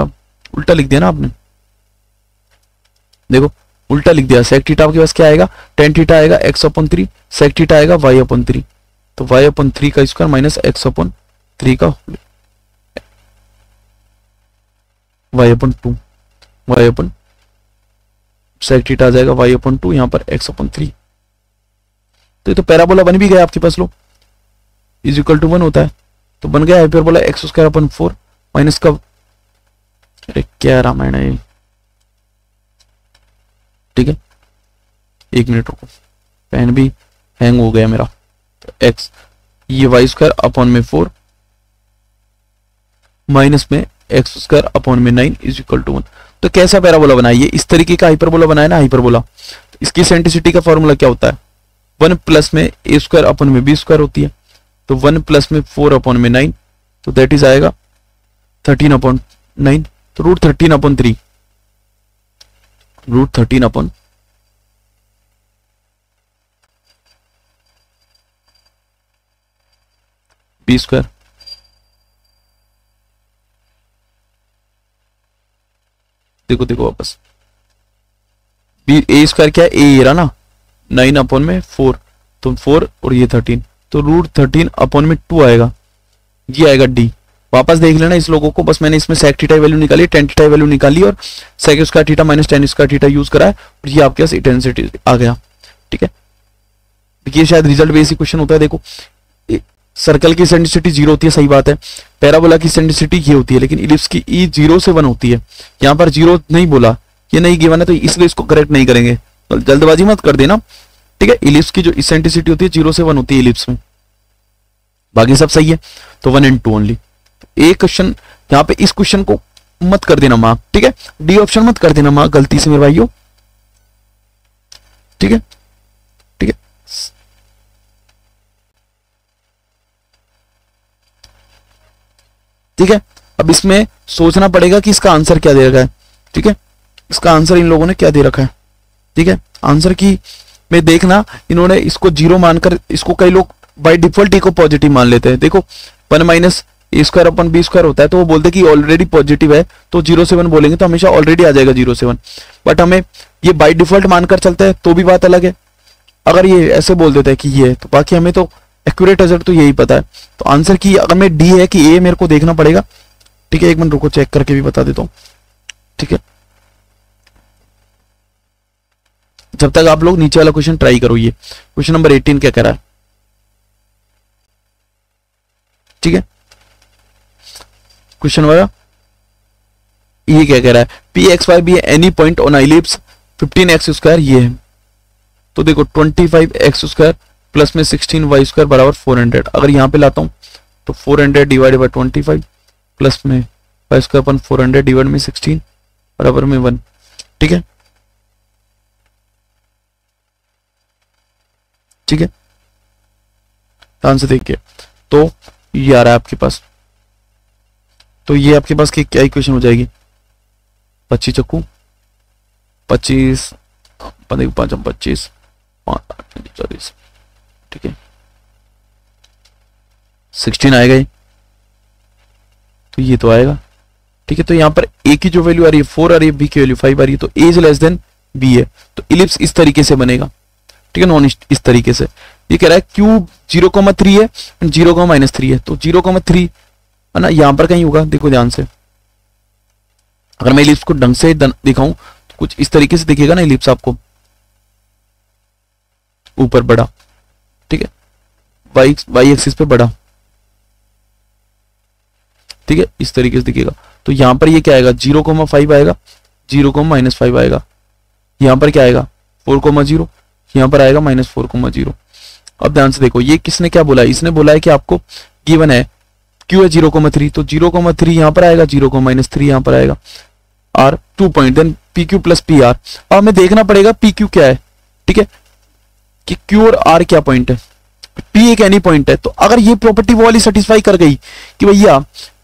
उल्टा लिख दिया ना आपने, देखो उल्टा लिख दिया। sec थीटा आपके पास क्या आएगा, tan थीटा आएगा x अपॉन 3, sec थीटा आएगा y अपॉन 3। तो y अपॉन 3 का स्क्वायर माइनस x अपॉन 3 का y upon 2, y upon sec theta आ जाएगा y अपॉन 2, यहाँ पर x अपॉन 3। तो ये तो पैराबोला बन भी गया आपके पास, लो इज इक्वल टू 1 होता है। तो बन गया hyperbola x square upon 4 minus का, अरे क्या रामायण है। ठीक है, एक मिनट रुको, पेन भी हैंग हो गया मेरा। तो x ये y स्क्वायर अपॉन में 4 माइनस में x स्क्वायर अपॉन में 9 इज इक्वल टू 1। तो कैसा पैराबोला बनाइए, इस तरीके का हाइपरबोला बनाया ना हाइपरबोला। तो इसकी इसेंट्रिसिटी का फॉर्मूला क्या होता है, 1 प्लस में a स्क्वायर अपॉन में b स्क्वायर होती है। तो 1 प्लस में 4 अपॉन में 9, तो दैट इज आएगा 13 अपॉन 9। तो root 13 upon 3, root 13 upon b square. देखो देखो वापस, बी ए स्क्वायर क्या है, ए रहा ना, 9 अपॉन में 4, तो 4 और ये 13, तो रूट 13 अपॉन में 2 आएगा, ये आएगा डी। वापस देख लेना इस लोगों को, बस मैंने इसमें sec थीटा वैल्यू निकाली, tan थीटा वैल्यू निकाली और sec square theta minus tan square theta use करा है, और ये आपके पास इंटेंसिटी आ गया। ठीक है, ये शायद रिजल्ट बेसिक क्वेश्चन होता है। देखो सर्कल की इसेंट्रिसिटी 0 होती है, सही बात है। पैराबोला की इसेंट्रिसिटी ये होती है, लेकिन इलिप्स की ई 0 से 1 होती है। यहाँ पर 0 नहीं बोला, ये नहीं गिवन है, तो इसलिए इसको करेक्ट नहीं करेंगे, तो जल्दबाजी मत कर देना। ठीक है, इलिप्स की जो इसेंट्रिसिटी होती है 0 से 1 होती है इलिप्स में, बाकी सब सही है। तो 1 and 2 ओनली। एक क्वेश्चन यहाँ पे, इस क्वेश्चन को मत कर देना मार्क। ठीक है, डी ऑप्शन मत कर देना मार्क गलती से मेरे भाइयों। ठीक है, ठीक है, ठीक है। अब इसमें सोचना पड़ेगा कि इसका आंसर क्या दे रखा है। ठीक है, इसका आंसर इन लोगों ने क्या दे रखा है। ठीक है, आंसर की में देखना, इन्होंने इसको 0 मानकर, इसको कई लोग बाय डिफॉल्ट को पॉजिटिव मान लेते हैं। देखो 1 माइनस ए स्क्वायर अपन बी स्क्वायर होता है, तो वो बोलते हैं कि ऑलरेडी पॉजिटिव है, तो 0 से 1 बोलेंगे तो हमेशा ऑलरेडी आ जाएगा 0 से 1। बट हमें ये बाय डिफॉल्ट मानकर चलते हैं तो भी बात अलग है। अगर ये ऐसे बोल देता है कि ये है, तो बाकी हमें तो एक्यूरेट रिजल्ट तो यही पता है। तो आंसर की अगर मैं डी है कि ए, मेरे को देखना पड़ेगा। ठीक है, एक मिनट रुको, चेक करके भी बता देता हूँ। ठीक है, जब तक आप लोग नीचे वाला क्वेश्चन ट्राई करो। ये क्वेश्चन नंबर 18 क्या कह रहा है। ठीक है, क्वेश्चन वाला ये क्या कह रहा है, P x y be any point on ellipse 15x square ये है। तो देखो 25x स्क्वायर प्लस में 16y स्क्वायर बराबर 400। अगर यहां पे लाता हूं तो 400 डिवाइडेड बाय 25 प्लस में वाई स्क्वायर अपन 400 डिवाइड में 16 बराबर में 1। ठीक है, ठीक है, ध्यान से देखिए। तो ये आ रहा है आपके पास, तो ये आपके पास क्या इक्वेशन हो जाएगी, 25 चक्कू 25 5 25 40, ठीक है 16 आएगा ये, तो ये तो आएगा। ठीक है, तो यहां पर ए की जो वैल्यू आ रही है 4 आ रही है, बी की वैल्यू 5 आ रही है, तो ए इज लेस देन बी है, तो इलिप्स इस तरीके से बनेगा। ठीक है, नॉन इस तरीके से। ये कह रहा है क्यूब 0,3 है, 0,-3 है, तो 0,3 है ना, यहां पर कहीं होगा। देखो ध्यान से, अगर मैं इलिप्स को ढंग से दिखाऊं तो कुछ इस तरीके से दिखेगा ना इलिप्स आपको, ऊपर बड़ा, ठीक है, वाई एक्सिस पे बड़ा, ठीक है, इस तरीके से दिखेगा। तो यहां पर ये क्या आएगा, 0,5 आएगा, 0,-5 आएगा, यहां पर क्या आएगा 4,0, यहां पर आएगा -4,0। अब ध्यान से देखो, ये किसने क्या बोला है, इसने बोला है कि आपको गिवन है क्यू है 0,3, तो 0,3 यहां पर आएगा, 0,-3 यहां पर आएगा, R 2 point, then P Q plus P R. अब हमें देखना पड़ेगा पी क्यू क्या है, ठीक है, कि क्यू और आर क्या पॉइंट है, पी एक एनी पॉइंट है। तो अगर ये प्रॉपर्टी वो वाली सेटिस्फाई कर गई कि भैया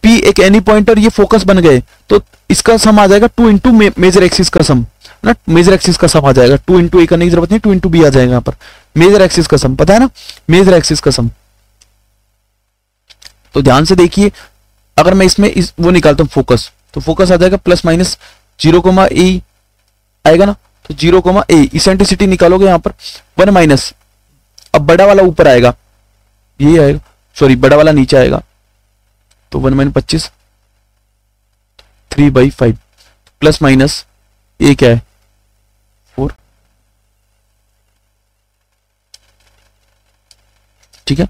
पी एक एनी पॉइंट और ये फोकस बन गए, तो इसका सम आ जाएगा 2 इंटू मेजर एक्सिस का सम ना, मेजर एक्सिस का सम आ जाएगा, 2 इंटू ए करने की जरूरत नहीं, 2 इंटू बी आ जाएगा यहाँ पर, मेजर एक्सिस का सम, पता है ना, मेजर एक्सिस का सम। तो ध्यान से देखिए, अगर मैं इसमें वो निकालता हूं फोकस, तो फोकस आ जाएगा +-0,a आएगा ना, तो 0,a, इसेंट्रिसिटी निकालोगे यहाँ पर 1 अब बड़ा वाला ऊपर आएगा, यही आएगा, सॉरी बड़ा वाला नीचे आएगा, तो 1 - 25 3/5 प्लस ए क्या है 4। ठीक है,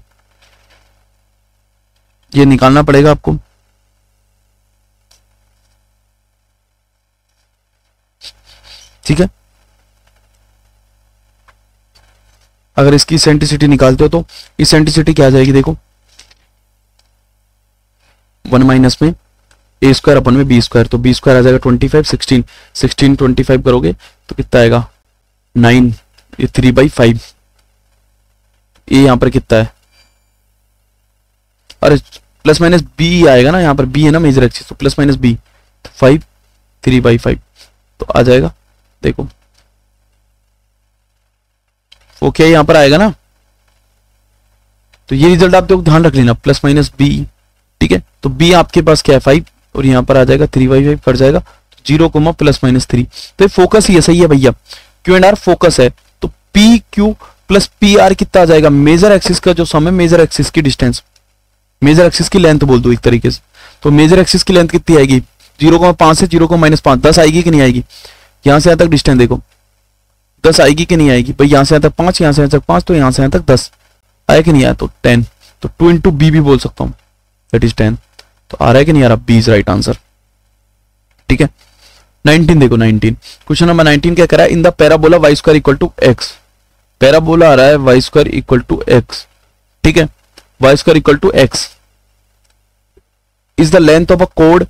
ये निकालना पड़ेगा आपको। ठीक है, अगर इसकी इसेंट्रिसिटी निकालते हो तो इसेंट्रिसिटी क्या आ जाएगी, देखो 1 माइनस में ए स्क्वायर अपन में बी स्क्वायर, तो बी स्क्वायर आ जाएगा 25, 16 25 करोगे तो कितना आएगा 9, ये 3/5। ए यहां पर कितना है, अरे प्लस बी आएगा ना, यहाँ पर बी है ना मेजर एक्सिस, तो +-b, तो 5 3/5 तो आ जाएगा। देखो वो क्या यहां पर आएगा ना, तो ये रिजल्ट आप देखो ध्यान रख लेना, +-b। ठीक है, तो b आपके पास क्या है 5 और यहां पर आ जाएगा 3/5 कट जाएगा, 0, +-3। तो ये फोकस ही ऐसा ही है भैया, क्यू एंड आर फोकस है, तो P Q plus P are कितना आ जाएगा, मेजर एक्सिस का जो सम है, मेजर एक्सिस की डिस्टेंस, मेजर एक्सिस की लेंथ बोल दो एक तरीके से। तो मेजर एक्सिस की लेंथ कितनी आएगी, 0,5 से 0,-5 10 आएगी कि नहीं आएगी, यहां से यहां तक डिस्टेंस देखो 10 आएगी कि नहीं आएगी भाई, यहां से यहां तक 5, यहां से यहां तक 5, तो यहां से यहां तक 10 आया कि नहीं आया, तो 10, तो 2 इंटू बी भी बोल सकता हूं, दैट इज 10। तो आ रहा है कि नहीं आ रहा, बी इज राइट आंसर। ठीक है, 19 देखो, 19 क्वेश्चन नंबर 19 क्या करा है, in the parabola y square equal to x, parabola आ रहा है y square equal to x. ठीक है, y square equal to x is the length of a chord,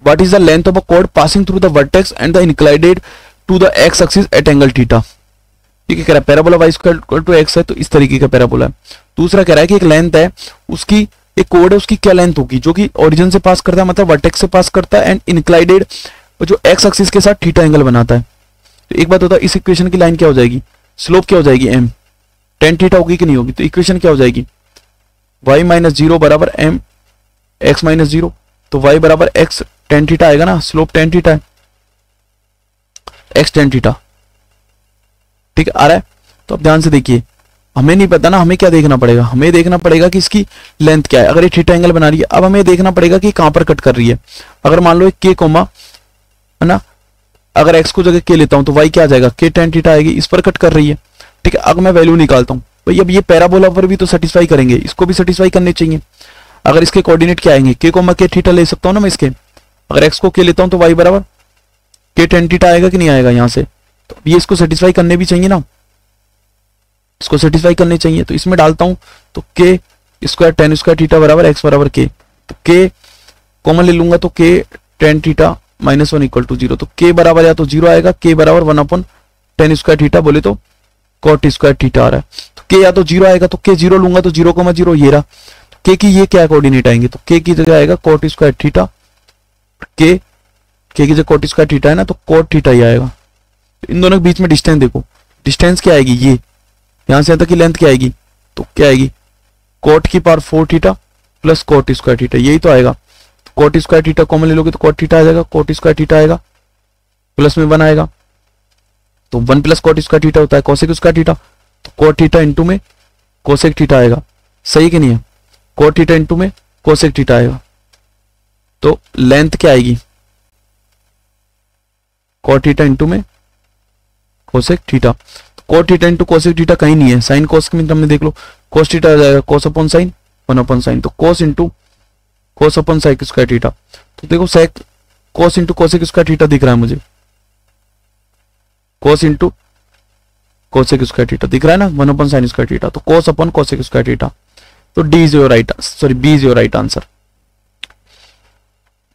what is the length of a chord passing through the vertex and the inclined to the x axis at angle theta। ठीक है, कह रहा है parabola y square equal to x है, तो इस तरीके का पैराबोला है। दूसरा कह रहा है कि एक लेंथ है, उसकी एक कोड है, उसकी क्या लेंथ होगी, जो कि ओरिजिन से पास करता है, मतलब वर्टेक्स से पास करता है, एंड इंक्लाइडेड जो x एक्सिस के साथ थीटा एंगल बनाता है। तो एक बात होता है, इस इक्वेशन की लाइन क्या हो जाएगी, स्लोप क्या हो जाएगी m, tan थीटा होगी कि नहीं होगी, तो इक्वेशन क्या हो जाएगी y - 0 बराबर m x - 0, तो y बराबर x tan थीटा आएगा ना, स्लोप tan थीटा है, x tan थीटा। ठीक है, आ रहा है। तो अब ध्यान से देखिए, हमें नहीं पता ना, हमें क्या देखना पड़ेगा, हमें देखना पड़ेगा कि इसकी लेंथ क्या है। अगर ये थीटा एंगल बना रही है, अब हमें देखना पड़ेगा कि कहां पर कट कर रही है। अगर मान लो k कोमा है ना, अगर x को जगह k लेता हूं तो y क्या आ जाएगा, k tan थीटा आएगी, इस पर कट कर रही है। ठीक है, अब मैं वैल्यू निकालता हूं भाई, अब ये पैराबोला पर भी तो सेटिस्फाई करेंगे, इसको भी सेटिस्फाई करने चाहिए। अगर इसके कोऑर्डिनेट क्या आएंगे, k कोमा k थीटा ले सकता हूं ना मैं इसके, अगर x को k लेता हूं तो y बराबर k tan थीटा आएगा कि नहीं आएगा यहाँ से, तो ये इसको सेटिस्फाई करने भी चाहिए ना, इसको सेटिस्फाई करने चाहिए। तो इसमें डालता हूं तो k square tan square theta बराबर x बराबर k, तो k कॉमन ले लूंगा तो k tan theta -1 equal to 0, तो k बराबर या तो 0 आएगा, k बराबर 1/tan स्क्वायर थीटा बोले तो cot स्क्वायर थीटा आ रहा है। तो k या तो 0 आएगा, तो k 0 लूंगा तो 0,0 ये रहा, तो k की ये क्या कोऑर्डिनेट आएंगे, तो k की जगह आएगा cot स्क्वायर थीटा, k की जगह cot स्क्वायर थीटा है ना, तो cot थीटा ही आएगा। तो इन दोनों के बीच में डिस्टेंस देखो, डिस्टेंस क्या आएगी, ये यहां से यहां तक की लेंथ क्या आएगी, तो क्या आएगी cot की power 4 theta plus cot square theta, यही तो आएगा। तो cot स्क्वायर थीटा कॉमन ले लोगे तो cot थीटा आ जाएगा, cot स्क्वायर थीटा आएगा प्लस में 1 आएगा, तो 1 प्लस cot स्क्वायर थीटा होता है cosec स्क्वायर थीटा, तो cot थीटा इंटू में cosec थीटा आएगा, सही कि नहीं है, cot थीटा इंटू में cosec थीटा आएगा। तो लेंथ क्या आएगी, cot थीटा इंटू में cosec theta, cot theta into cosec theta कहीं नहीं है, साइन cos के टर्म में देख लो, cos थीटा आ जाएगा cos upon sine 1 upon sine, तो cos into cos upon sec square theta, तो देखो sec cos into cosec square theta दिख रहा है मुझे, cos into cosec square theta दिख रहा है ना, 1 अपॉन साइन स्क्वायर थीटा, तो cos upon cosec square theta, तो D is your right, sorry B is your right answer.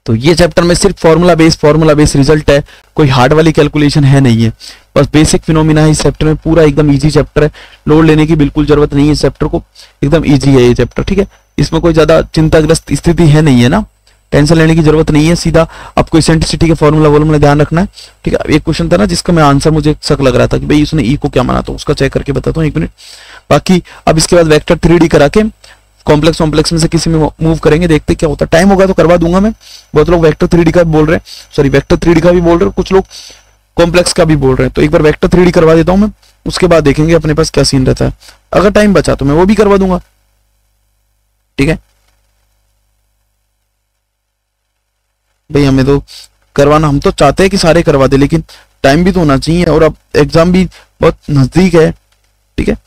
तो ये चैप्टर में सिर्फ फॉर्मूला बेस रिजल्ट है, कोई हार्ड वाली कैलकुलेशन है नहीं है, बस बेसिक फिनोमिना है इस चैप्टर में, पूरा एकदम इजी चैप्टर है, लोड लेने की बिल्कुल जरूरत नहीं है इस चैप्टर को, एकदम इजी है ये चैप्टर, ठीक है। इसमें कोई ज्यादा चिंताग्रस्त स्थिति है नहीं है ना, टेंशन लेने की जरूरत नहीं है, सीधा आपको इसेंट्रिसिटी के फॉर्मूला ध्यान रखना है, ठीक है। एक क्वेश्चन था ना जिसका मैं आंसर मुझे शक लग रहा था कि भाई उसने ई को क्या माना, तो उसका चेक करके बताता हूँ 1 मिनट। बाकी अब इसके बाद वेक्टर 3D करा के कॉम्प्लेक्स में से किसी में मूव करेंगे, देखते क्या होता है, टाइम होगा तो करवा दूंगा मैं। बहुत लोग वेक्टर 3D का भी बोल रहे हैं, सॉरी वेक्टर 3D का भी बोल रहे हैं, कुछ लोग कॉम्प्लेक्स का भी बोल रहे हैं, तो एक बार वेक्टर 3D करवा देता हूं मैं, उसके बाद देखेंगे अपने पास क्या सीन रहता है, अगर टाइम बचा तो मैं वो भी करवा दूंगा, ठीक है भाई। हमें तो करवाना, हम तो चाहते हैं कि सारे करवा दे, लेकिन टाइम भी तो होना चाहिए, और अब एग्जाम भी बहुत नजदीक है, ठीक है।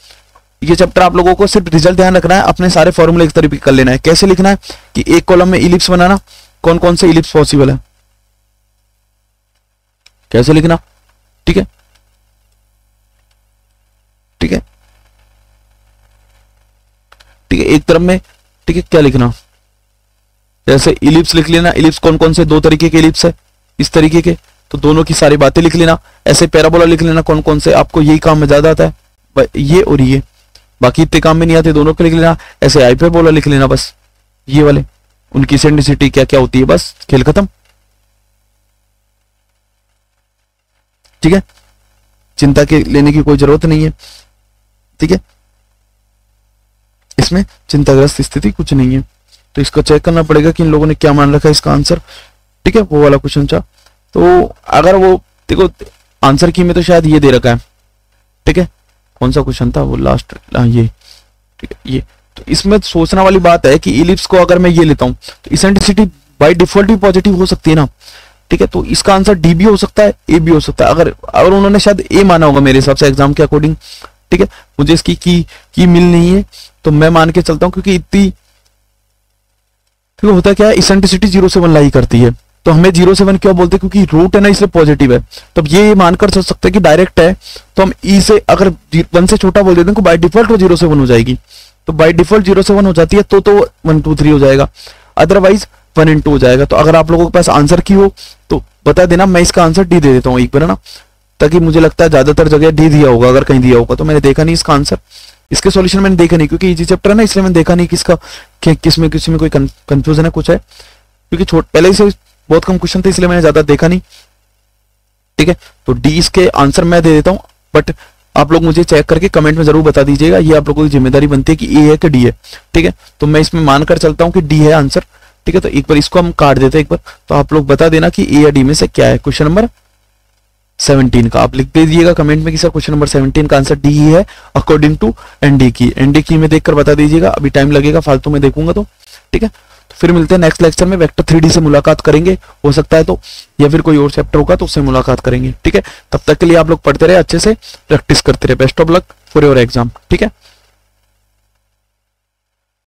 ये चैप्टर आप लोगों को सिर्फ रिजल्ट ध्यान रखना है, अपने सारे फॉर्मूले एक तरीके कर लेना है। कैसे लिखना है कि एक कॉलम में इलिप्स बनाना, कौन कौन से इलिप्स पॉसिबल है, कैसे लिखना, ठीक है, ठीक है, ठीक है। एक तरफ में, ठीक है, क्या लिखना, जैसे इलिप्स लिख लेना, इलिप्स कौन कौन से, 2 तरीके के इलिप्स है, इस तरीके के, तो दोनों की सारी बातें लिख लेना। ऐसे पैराबोला लिख लेना, कौन कौन से, आपको यही काम में ज्यादा आता है, ये और ये, बाकी इतने काम में नहीं आते, दोनों को लिख लेना। ऐसे हाइपरबोला लिख लेना, बस ये वाले, उनकी इसेंट्रिसिटी क्या क्या होती है, बस खेल खत्म, ठीक है। चिंता के लेने की कोई जरूरत नहीं है, ठीक है, इसमें चिंताग्रस्त स्थिति कुछ नहीं है। तो इसको चेक करना पड़ेगा कि इन लोगों ने क्या मान रखा है इसका आंसर, ठीक है, वो वाला क्वेश्चन था। तो अगर वो देखो आंसर की में तो शायद ये दे रखा है, ठीक है, कौन सा क्वेश्चन था वो लास्ट, ये, ठीक है, ये। तो इसमें सोचना वाली बात है कि इलिप्स को अगर मैं ये लेता हूं तो इसेंट्रिसिटी बाय डिफॉल्ट भी पॉजिटिव हो सकती है ना, ठीक है। तो इसका आंसर डी भी हो सकता है, ए भी हो सकता है, अगर उन्होंने शायद ए माना होगा मेरे हिसाब से एग्जाम के अकॉर्डिंग, ठीक है। मुझे इसकी की मिल नहीं है, तो मैं मान के चलता हूं, क्योंकि इतनी, होता क्या है, इसेंट्रिसिटी 0 से 1 लाई करती है, तो हमें 0 से 1 क्यों बोलते हैं, क्योंकि रूट है ना, इसलिए पॉजिटिव है। तो अब ये मानकर सोच सकते हैं कि डायरेक्ट है, तो हम ई से अगर 1 से छोटा बोल देते हैं, तो बाय डिफॉल्ट वो 0 से 1 हो जाएगी, तो बाय डिफॉल्ट 0 से 1 हो जाती है, तो 1 2 3 हो जाएगा, अदरवाइज 1 इन 2 हो जाएगा। तो अगर आप लोगों के पास आंसर की हो तो बता देना, मैं इसका आंसर डी दे देता हूँ एक बार, है ना, ताकि मुझे लगता है ज्यादातर जगह डी दिया होगा, अगर कहीं दिया होगा तो मैंने देखा नहीं इसका आंसर, इसके सॉल्यूशन मैंने देखा नहीं, क्योंकि इजी चैप्टर है ना, इसलिए मैंने देखा नहीं कि इसका किसमें कोई कंफ्यूजन है, कुछ है, क्योंकि पहले ही से बहुत कम क्वेश्चन थे, इसलिए मैंने ज्यादा देखा नहीं, ठीक है। तो डी इसके आंसर मैं दे देता हूं, बट आप लोग मुझे चेक करके कमेंट में जरूर बता दीजिएगा, ये आप लोगों की जिम्मेदारी बनती है कि ए है कि डी है, ठीक है। तो मैं इसमें मानकर चलता हूं कि डी है आंसर, ठीक है। तो एक बार इसको हम काट देते हैं एक बार, तो आप लोग बता देना कि ए या डी में से क्या है। क्वेश्चन नंबर 17 का आप लिख दीजिएगा कमेंट में कि सर क्वेश्चन नंबर 17 का आंसर डी ही है अकॉर्डिंग टू एनडी की में देखकर बता दीजिएगा, अभी टाइम लगेगा फालतू में देखूंगा तो, ठीक है। तो फिर मिलते हैं नेक्स्ट लेक्चर में, वेक्टर 3D से मुलाकात करेंगे, हो सकता है तो, या फिर कोई और चैप्टर होगा तो उससे मुलाकात करेंगे, ठीक है। तब तक के लिए आप लोग पढ़ते रहे, अच्छे से प्रैक्टिस करते रहे, best of luck for your exam, ठीक है।